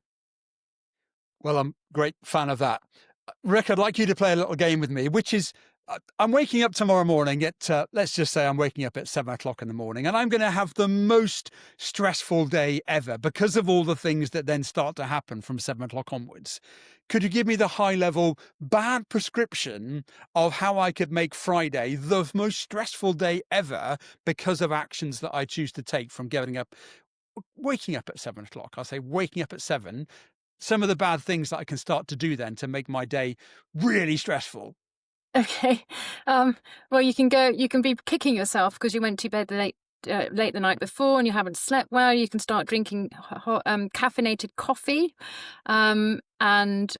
S1: Well, I'm a great fan of that. Rick, I'd like you to play a little game with me, which is I'm waking up tomorrow morning at, let's just say I'm waking up at 7 o'clock in the morning, and I'm going to have the most stressful day ever because of all the things that then start to happen from 7 o'clock onwards. Could you give me the high level bad prescription of how I could make Friday the most stressful day ever because of actions that I choose to take from getting up, waking up at 7 o'clock? I'll say waking up at 7, some of the bad things that I can start to do then to make my day really stressful.
S2: Okay. Well, you can be kicking yourself because you went to bed late the night before and you haven't slept well. You can start drinking caffeinated coffee, and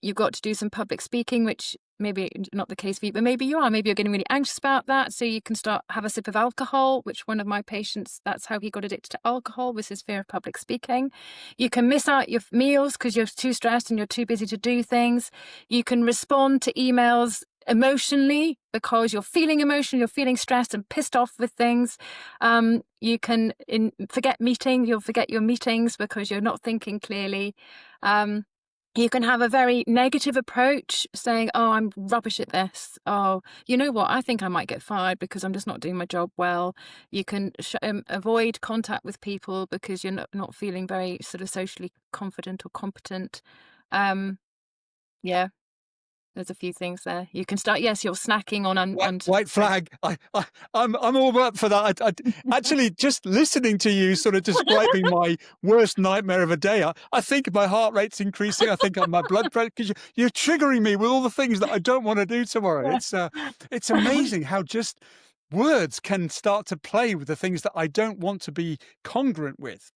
S2: you've got to do some public speaking, which maybe not the case for you, but maybe you are. Maybe you're getting really anxious about that, so you can have a sip of alcohol. Which one of my patients, that's how he got addicted to alcohol, was his fear of public speaking. You can miss out your meals because you're too stressed and you're too busy to do things. You can respond to emails emotionally because you're feeling emotional, you're feeling stressed and pissed off with things. You can forget meetings, you'll forget your meetings because you're not thinking clearly. You can have a very negative approach, saying, oh, I'm rubbish at this. Oh, you know what? I think I might get fired because I'm just not doing my job well. You can avoid contact with people because you're not feeling very sort of socially confident or competent. Yeah, there's a few things there. You can start, yes, you're snacking on
S1: White flag. I'm all up for that. Actually, just listening to you sort of describing my worst nightmare of a day, I think my heart rate's increasing. I think my blood pressure, because you're triggering me with all the things that I don't want to do tomorrow. It's amazing how just words can start to play with the things that I don't want to be congruent with.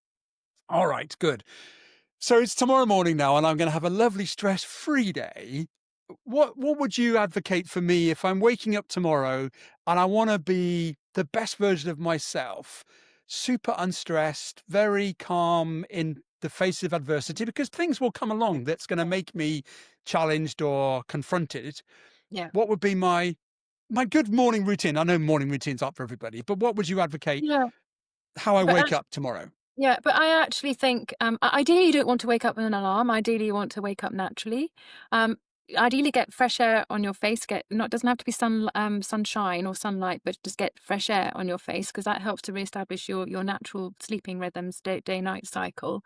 S1: All right, good. So it's tomorrow morning now, and I'm going to have a lovely stress-free day. What would you advocate for me if I'm waking up tomorrow and I want to be the best version of myself, super unstressed, very calm in the face of adversity, because things will come along that's going to make me challenged or confronted.
S2: Yeah.
S1: What would be my good morning routine? I know morning routines aren't for everybody, but what would you advocate
S2: Yeah.
S1: how I
S2: But
S1: wake up tomorrow?
S2: Yeah, but I actually think, ideally, you don't want to wake up with an alarm. Ideally, you want to wake up naturally. Um, Ideally, get fresh air on your face. Doesn't have to be sunshine or sunlight, but just get fresh air on your face because that helps to reestablish your natural sleeping rhythms, day-night cycle.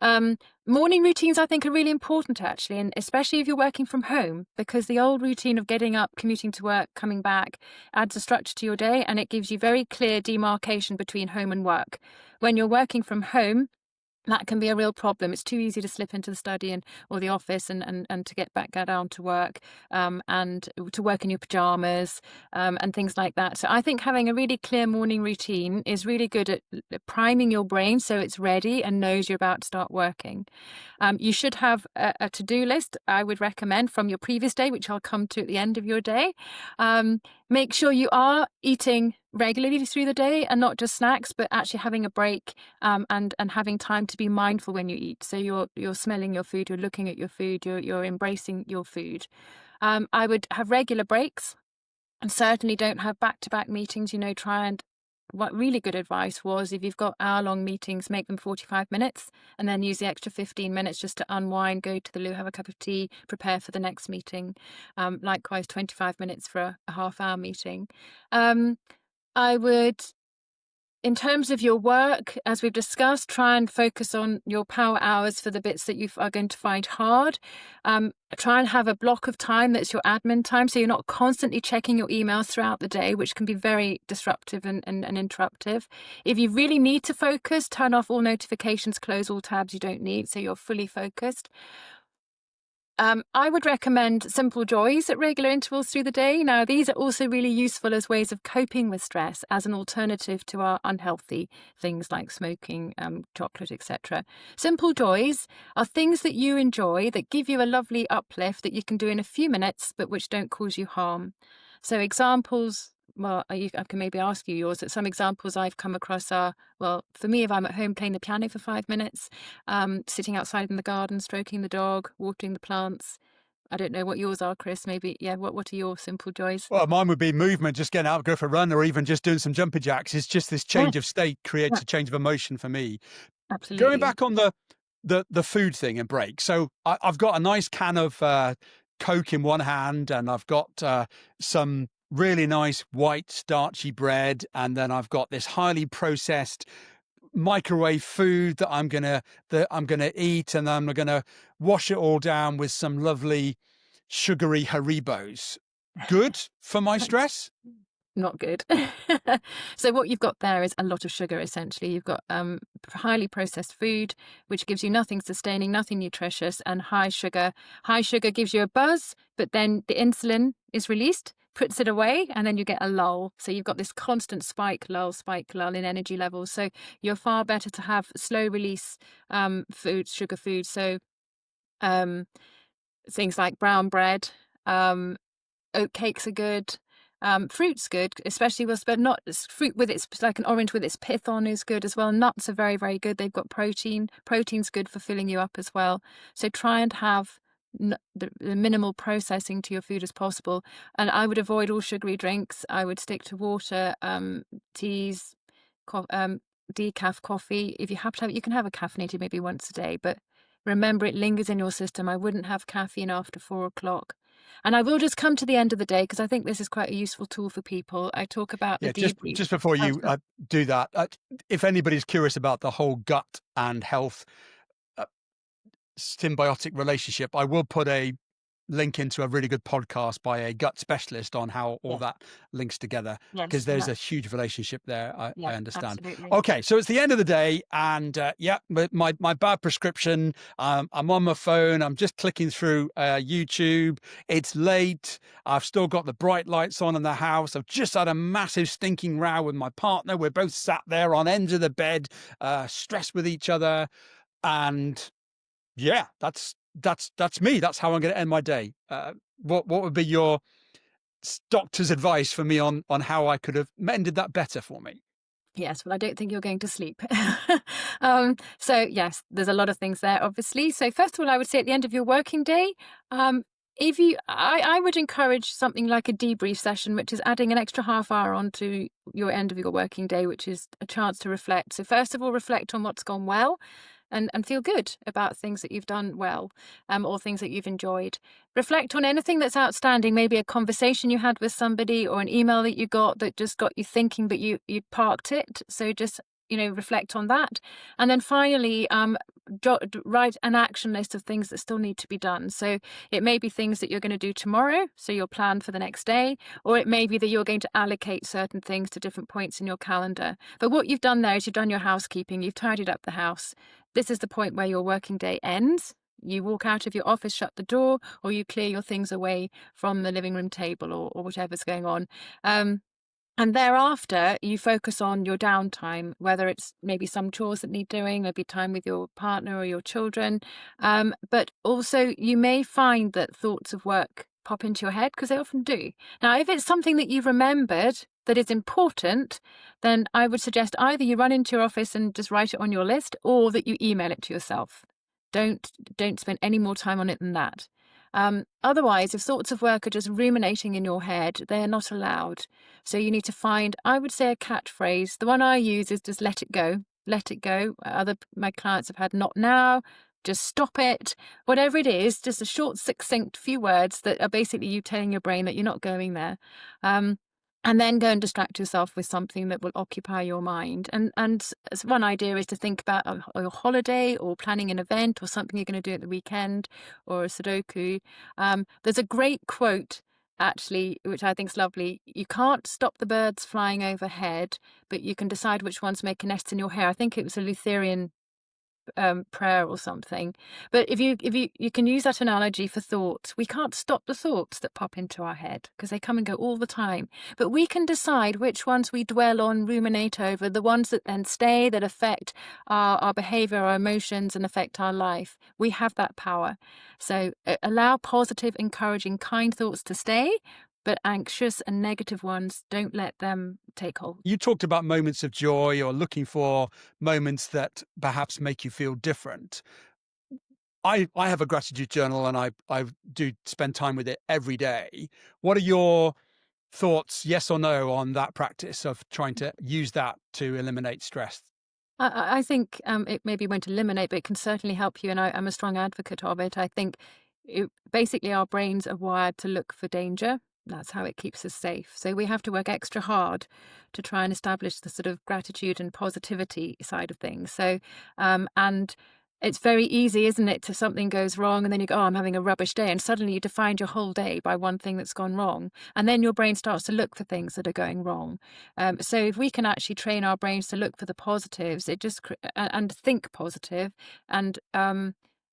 S2: Morning routines, I think, are really important actually, and especially if you're working from home, because the old routine of getting up, commuting to work, coming back adds a structure to your day, and it gives you very clear demarcation between home and work. When you're working from home, that can be a real problem. It's too easy to slip into the study or the office and to get back down to work, and to work in your pajamas, and things like that. So I think having a really clear morning routine is really good at priming your brain so it's ready and knows you're about to start working. You should have a to-do list, I would recommend, from your previous day, which I'll come to at the end of your day. Make sure you are eating regularly through the day and not just snacks, but actually having a break, and having time to be mindful when you eat. So you're smelling your food, you're looking at your food, you're embracing your food. I would have regular breaks and certainly don't have back-to-back meetings. Try and what really good advice was, if you've got hour-long meetings, make them 45 minutes and then use the extra 15 minutes just to unwind, go to the loo, have a cup of tea, prepare for the next meeting. Likewise, 25 minutes for a half-hour meeting. I would, in terms of your work, as we've discussed, try and focus on your power hours for the bits that you are going to find hard. Try and have a block of time that's your admin time, so you're not constantly checking your emails throughout the day, which can be very disruptive and interruptive. If you really need to focus, turn off all notifications, close all tabs you don't need, so you're fully focused. I would recommend simple joys at regular intervals through the day. Now, these are also really useful as ways of coping with stress as an alternative to our unhealthy things like smoking, chocolate, etc. Simple joys are things that you enjoy that give you a lovely uplift that you can do in a few minutes, but which don't cause you harm. So examples Well, I can maybe ask you yours. Some examples I've come across are, well, for me, if I'm at home playing the piano for 5 minutes, sitting outside in the garden, stroking the dog, watering the plants. I don't know what yours are, Chris. Maybe, yeah. What are your simple joys?
S1: Well, mine would be movement, just getting out, go for a run, or even just doing some jumping jacks. It's just this
S2: Yeah,
S1: change of state
S2: yeah,
S1: creates a change of emotion for me. Going
S2: absolutely.
S1: back on the food thing and break. So I've got a nice can of Coke in one hand, and I've got some really nice white starchy bread, and then I've got this highly processed microwave food that I'm gonna eat, and then I'm gonna wash it all down with some lovely sugary Haribos. Good for my stress?
S2: Not good. So what you've got there is a lot of sugar, essentially. You've got highly processed food, which gives you nothing sustaining, nothing nutritious, and high sugar. High sugar gives you a buzz, but then the insulin is released, puts it away, and then you get a lull. So you've got this constant spike, lull in energy levels. So you're far better to have slow release food, sugar food. So um, things like brown bread, um, oat cakes are good. Fruit's good, especially but not fruit with its like an orange with its pith on is good as well. Nuts are very, very good. They've got protein. Protein's good for filling you up as well. So try and have the minimal processing to your food as possible. And I would avoid all sugary drinks. I would stick to water, teas, decaf coffee. If you have to have it, you can have a caffeinated maybe once a day, but remember it lingers in your system. I wouldn't have caffeine after 4 o'clock. And I will just come to the end of the day because I think this is quite a useful tool for people. I talk about the
S1: Yeah, just
S2: debrief.
S1: just before
S2: Oh,
S1: you
S2: sorry.
S1: do that, if anybody's curious about the whole gut and health uh, symbiotic relationship, I will put a link into a really good podcast by a gut specialist on how all
S2: Yeah.
S1: that links together, because
S2: Yes.
S1: there's
S2: Yeah.
S1: a huge relationship there.
S2: Yeah.
S1: I understand.
S2: Absolutely.
S1: Okay, so it's the end of the day, and yeah, my bad prescription. I'm on my phone. I'm just clicking through YouTube. It's late. I've still got the bright lights on in the house. I've just had a massive stinking row with my partner. We're both sat there on ends of the bed, stressed with each other, and yeah, that's me. That's how I'm going to end my day. What would be your doctor's advice for me on how I could have mended that better for me?
S2: Yes, well, I don't think you're going to sleep. So yes, there's a lot of things there, obviously. So first of all, I would say at the end of your working day, if I would encourage something like a debrief session, which is adding an extra half hour onto your end of your working day, which is a chance to reflect. So first of all, reflect on what's gone well, and feel good about things that you've done well, or things that you've enjoyed. Reflect on anything that's outstanding, maybe a conversation you had with somebody or an email that you got that just got you thinking, but you parked it. So just, reflect on that. And then finally, write an action list of things that still need to be done. So it may be things that you're going to do tomorrow, so you'll plan for the next day, or it may be that you're going to allocate certain things to different points in your calendar. But what you've done there is you've done your housekeeping, you've tidied up the house. This is the point where your working day ends. You walk out of your office, shut the door, or you clear your things away from the living room table, or whatever's going on. And thereafter, you focus on your downtime, whether it's maybe some chores that need doing, maybe time with your partner or your children. But also, you may find that thoughts of work pop into your head because they often do. Now, if it's something that you've remembered that is important, then I would suggest either you run into your office and just write it on your list, or that you email it to yourself. Don't spend any more time on it than that. Otherwise, if thoughts of work are just ruminating in your head, they are not allowed. So you need to find, I would say, a catchphrase. The one I use is just let it go. Let it go. My clients have had not now, just stop it. Whatever it is, just a short, succinct few words that are basically you telling your brain that you're not going there. And then go and distract yourself with something that will occupy your mind. And one idea is to think about a holiday or planning an event or something you're going to do at the weekend, or a Sudoku. There's a great quote, actually, which I think is lovely. You can't stop the birds flying overhead, but you can decide which ones make a nest in your hair. I think it was a Lutheran prayer or something. But if you can use that analogy for thoughts, we can't stop the thoughts that pop into our head because they come and go all the time. But we can decide which ones we dwell on, ruminate over, the ones that then stay, that affect our behavior, our emotions, and affect our life. We have that power. So allow positive, encouraging, kind thoughts to stay. but anxious and negative ones, don't let them take hold.
S1: You talked about moments of joy or looking for moments that perhaps make you feel different. I have a gratitude journal and I do spend time with it every day. What are your thoughts, yes or no, on that practice of trying to use that to eliminate stress?
S2: I think it maybe won't eliminate, but it can certainly help you. And I'm a strong advocate of it. I think basically our brains are wired to look for danger. That's how it keeps us safe. So we have to work extra hard to try and establish the sort of gratitude and positivity side of things. So, and it's very easy, isn't it, to something goes wrong and then you go, oh, I'm having a rubbish day. And suddenly you defined your whole day by one thing that's gone wrong. And then your brain starts to look for things that are going wrong. So if we can actually train our brains to look for the positives, it just and think positive, and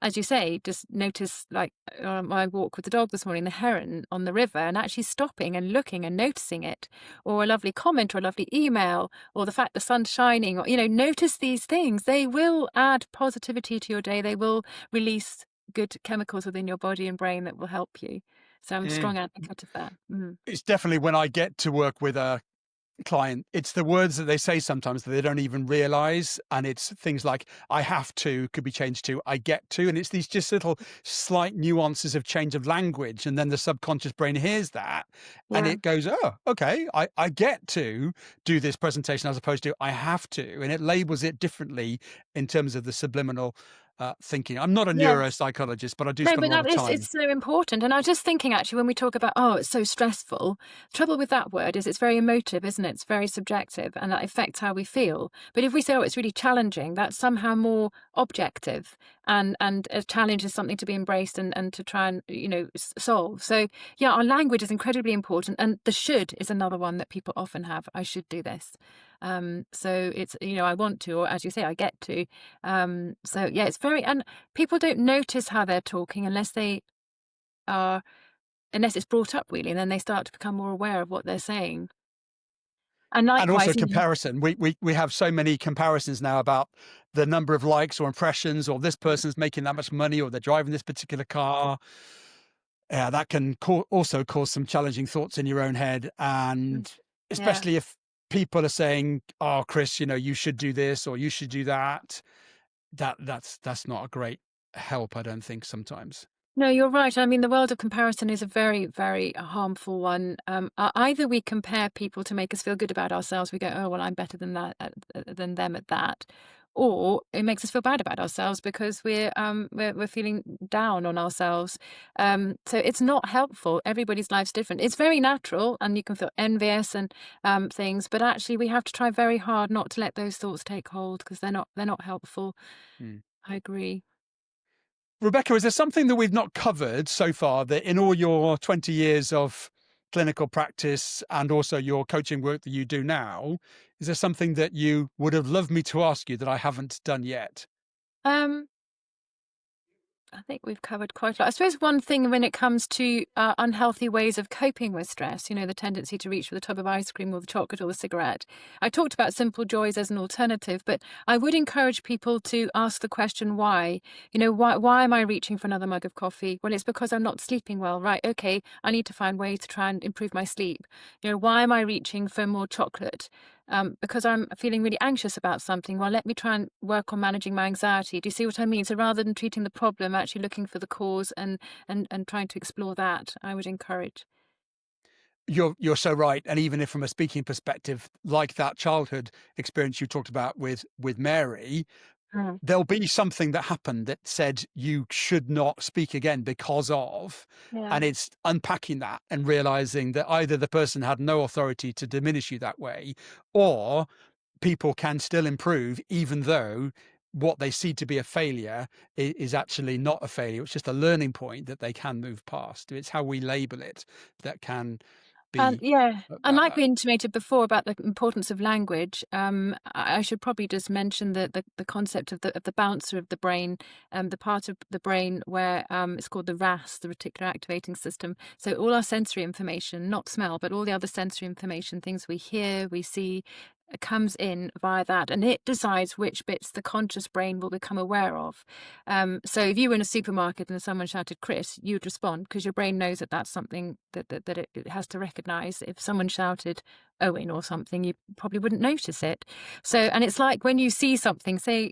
S2: as you say, just notice like my walk with the dog this morning, the heron on the river, and actually stopping and looking and noticing it, or a lovely comment, or a lovely email, or the fact the sun's shining, or notice these things. They will add positivity to your day. They will release good chemicals within your body and brain that will help you. So I'm a strong advocate of that. Mm.
S1: It's definitely when I get to work with a client, it's the words that they say sometimes that they don't even realize. And it's things like I have to could be changed to I get to. And it's these just little slight nuances of change of language. And then the subconscious brain hears that and
S2: Yeah.
S1: it goes, oh, okay, I get to do this presentation as opposed to I have to. And it labels it differently in terms of the subliminal thinking. I'm not a
S2: Yeah.
S1: neuropsychologist, but I do
S2: No,
S1: spend
S2: but
S1: a lot
S2: that
S1: of
S2: is
S1: time.
S2: it's so important, and I was just thinking actually when we talk about, "Oh, it's so stressful," trouble with that word is it's very emotive, isn't it? It's very subjective, and that affects how we feel. But if we say, "Oh, it's really challenging," that's somehow more objective, and a challenge is something to be embraced and to try and, solve. So, yeah, our language is incredibly important, and the should is another one that people often have. "I should do this." So it's, I want to, or as you say, I get to. So yeah, it's very, and people don't notice how they're talking are unless it's brought up really, and then they start to become more aware of what they're saying. And
S1: And also
S2: likewise,
S1: comparison. We have so many comparisons now about the number of likes or impressions, or this person's making that much money, or they're driving this particular car. Yeah, that can also cause some challenging thoughts in your own head,
S2: mm,
S1: and
S2: yeah.
S1: especially if people are saying, "Oh, Chris, you should do this or you should do that." That's not a great help, I don't think sometimes.
S2: No, you're right. I mean, the world of comparison is a very, very harmful one. Either we compare people to make us feel good about ourselves. We go, "Oh, well, I'm better than than them at that," or it makes us feel bad about ourselves because we're feeling down on ourselves. So it's not helpful. Everybody's life's different. It's very natural, and you can feel envious and things, but actually, we have to try very hard not to let those thoughts take hold because they're not helpful.
S1: Mm.
S2: I agree.
S1: Rebecca, is there something that we've not covered so far that in all your 20 years of clinical practice and also your coaching work that you do now, is there something that you would have loved me to ask you that I haven't done yet?
S2: Um, I think we've covered quite a lot. I suppose one thing when it comes to unhealthy ways of coping with stress, the tendency to reach for the tub of ice cream or the chocolate or the cigarette. I talked about simple joys as an alternative, but I would encourage people to ask the question why. Why am I reaching for another mug of coffee? Well, it's because I'm not sleeping well. Right. Okay. I need to find ways to try and improve my sleep. Why am I reaching for more chocolate? Because I'm feeling really anxious about something. Well, let me try and work on managing my anxiety. Do you see what I mean? So rather than treating the problem, actually looking for the cause and trying to explore that, I would encourage.
S1: You're so right. And even if from a speaking perspective, like that childhood experience you talked about with Mary,
S2: Mm.
S1: there'll be something that happened that said you should not speak again because of,
S2: Yeah.
S1: and it's unpacking that and realizing that either the person had no authority to diminish you that way, or people can still improve even though what they see to be a failure is actually not a failure. It's just a learning point that they can move past. It's how we label it that can
S2: And
S1: be
S2: yeah,
S1: uh,
S2: and
S1: uh,
S2: like
S1: uh,
S2: we intimated before about the importance of language, I should probably just mention the concept of the bouncer of the brain, the part of the brain where it's called the RAS, the reticular activating system. So all our sensory information, not smell, but all the other sensory information, things we hear, we see, comes in via that, and it decides which bits the conscious brain will become aware of. So if you were in a supermarket and someone shouted Chris, you'd respond because your brain knows that that's something that it has to recognize. If someone shouted Owen or something, you probably wouldn't notice it. So, and it's like when you see something, say,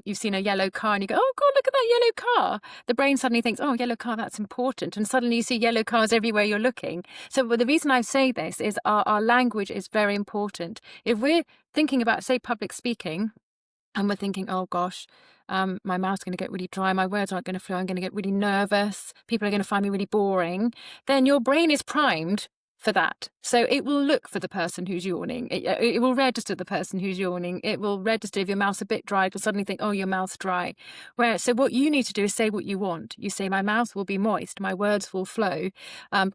S2: you've seen a yellow car and you go, oh God, look at that yellow car. The brain suddenly thinks, oh, yellow car, that's important. And suddenly you see yellow cars everywhere you're looking. So the reason I say this is our language is very important. If we're thinking about, say, public speaking, and we're thinking, oh gosh, my mouth's going to get really dry, my words aren't going to flow, I'm going to get really nervous, people are going to find me really boring, then your brain is primed for that. So it will look for the person who's yawning. It will register the person who's yawning. It will register if your mouth's a bit dry, it will suddenly think, oh, your mouth's dry. So what you need to do is say what you want. You say, my mouth will be moist, my words will flow.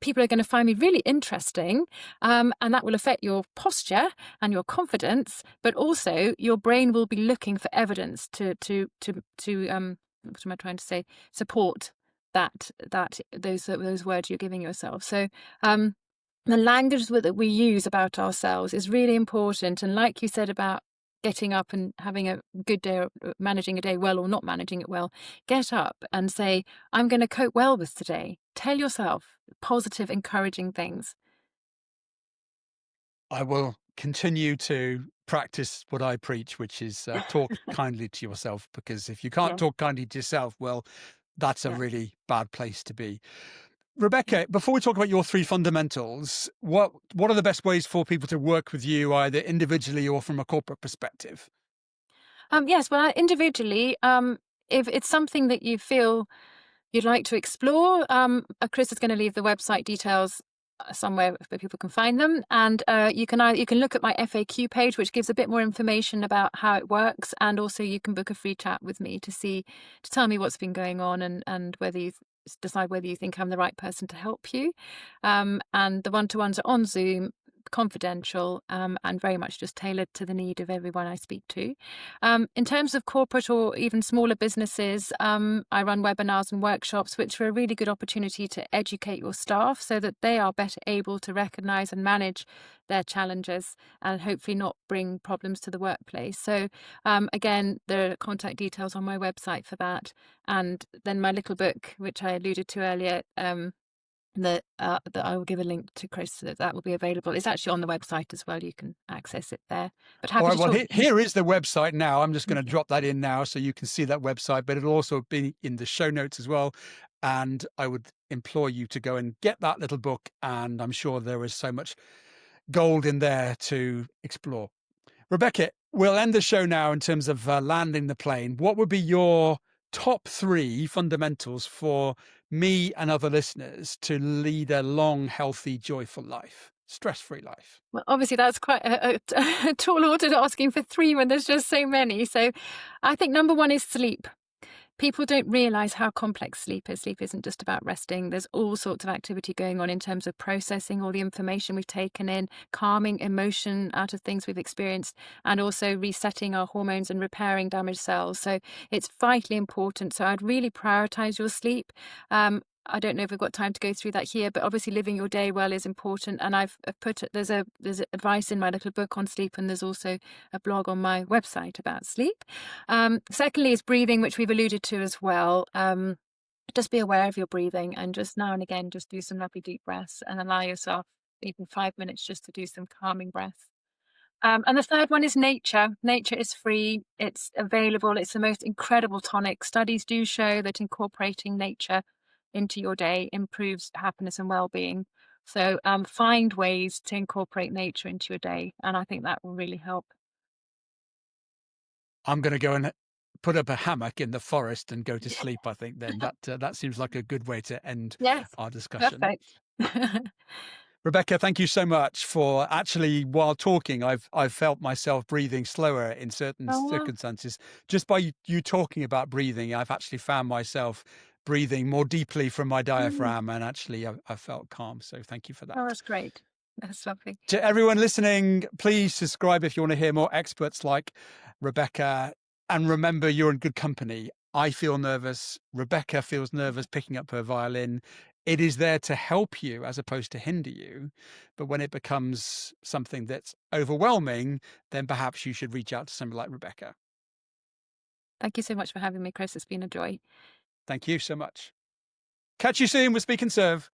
S2: People are going to find me really interesting, and that will affect your posture and your confidence, but also your brain will be looking for evidence to what am I trying to say? Support those words you're giving yourself. So the language that we use about ourselves is really important. And like you said about getting up and having a good day, or managing a day well or not managing it well, get up and say, I'm going to cope well with today. Tell yourself positive, encouraging things.
S1: I will continue to practice what I preach, which is talk kindly to yourself, because if you can't
S2: Yeah,
S1: talk kindly to yourself, well, that's a
S2: yeah.
S1: really bad place to be. Rebecca, before we talk about your three fundamentals, what are the best ways for people to work with you, either individually or from a corporate perspective?
S2: Yes, well, individually, if it's something that you feel you'd like to explore, Chris is going to leave the website details somewhere where people can find them, and you can look at my FAQ page, which gives a bit more information about how it works, and also you can book a free chat with me to tell me what's been going on, and whether you decide whether you think I'm the right person to help you. And the one-to-ones are on Zoom, confidential, and very much just tailored to the need of everyone I speak to. In terms of corporate or even smaller businesses, I run webinars and workshops, which are a really good opportunity to educate your staff so that they are better able to recognise and manage their challenges and hopefully not bring problems to the workplace. So again, there are contact details on my website for that. And then my little book, which I alluded to earlier, that I will give a link to Chris, so that will be available. It's actually on the website as well. You can access it there. But
S1: All
S2: happy
S1: right,
S2: to
S1: well,
S2: talk.
S1: here is the website now. I'm just going to drop that in now so you can see that website, but it'll also be in the show notes as well. And I would implore you to go and get that little book. And I'm sure there is so much gold in there to explore. Rebecca, we'll end the show now in terms of landing the plane. What would be your top three fundamentals for me and other listeners to lead a long, healthy, joyful life, stress-free life?
S2: Well, obviously, that's quite a tall order asking for three when there's just so many. So I think number one is sleep. People don't realize how complex sleep is. Sleep isn't just about resting. There's all sorts of activity going on in terms of processing all the information we've taken in, calming emotion out of things we've experienced, and also resetting our hormones and repairing damaged cells. So it's vitally important. So I'd really prioritize your sleep. I don't know if we've got time to go through that here, but obviously living your day well is important. And I've put there's advice in my little book on sleep, and there's also a blog on my website about sleep. Secondly is breathing, which we've alluded to as well. Just be aware of your breathing, and just now and again, just do some lovely deep breaths and allow yourself even 5 minutes just to do some calming breaths. And the third one is nature. Nature is free, it's available, it's the most incredible tonic. Studies do show that incorporating nature into your day improves happiness and well-being. So find ways to incorporate nature into your day, and I think that will really help.
S1: I'm going to go and put up a hammock in the forest and go to sleep. I think then that seems like a good way to end
S2: Yes,
S1: our discussion.
S2: perfect.
S1: Rebecca, thank you so much for actually, while talking, I've felt myself breathing slower in certain
S2: Oh, well.
S1: circumstances. Just by you talking about breathing, I've actually found myself breathing more deeply from my
S2: Mm.
S1: diaphragm, and actually I felt calm. So thank you for
S2: Oh,
S1: that.
S2: that's great. That's lovely.
S1: To everyone listening, please subscribe if you want to hear more experts like Rebecca. And remember, you're in good company. I feel nervous. Rebecca feels nervous picking up her violin. It is there to help you as opposed to hinder you. But when it becomes something that's overwhelming, then perhaps you should reach out to somebody like Rebecca.
S2: Thank you so much for having me, Chris. It's been a joy.
S1: Thank you so much. Catch you soon with Speak and Serve.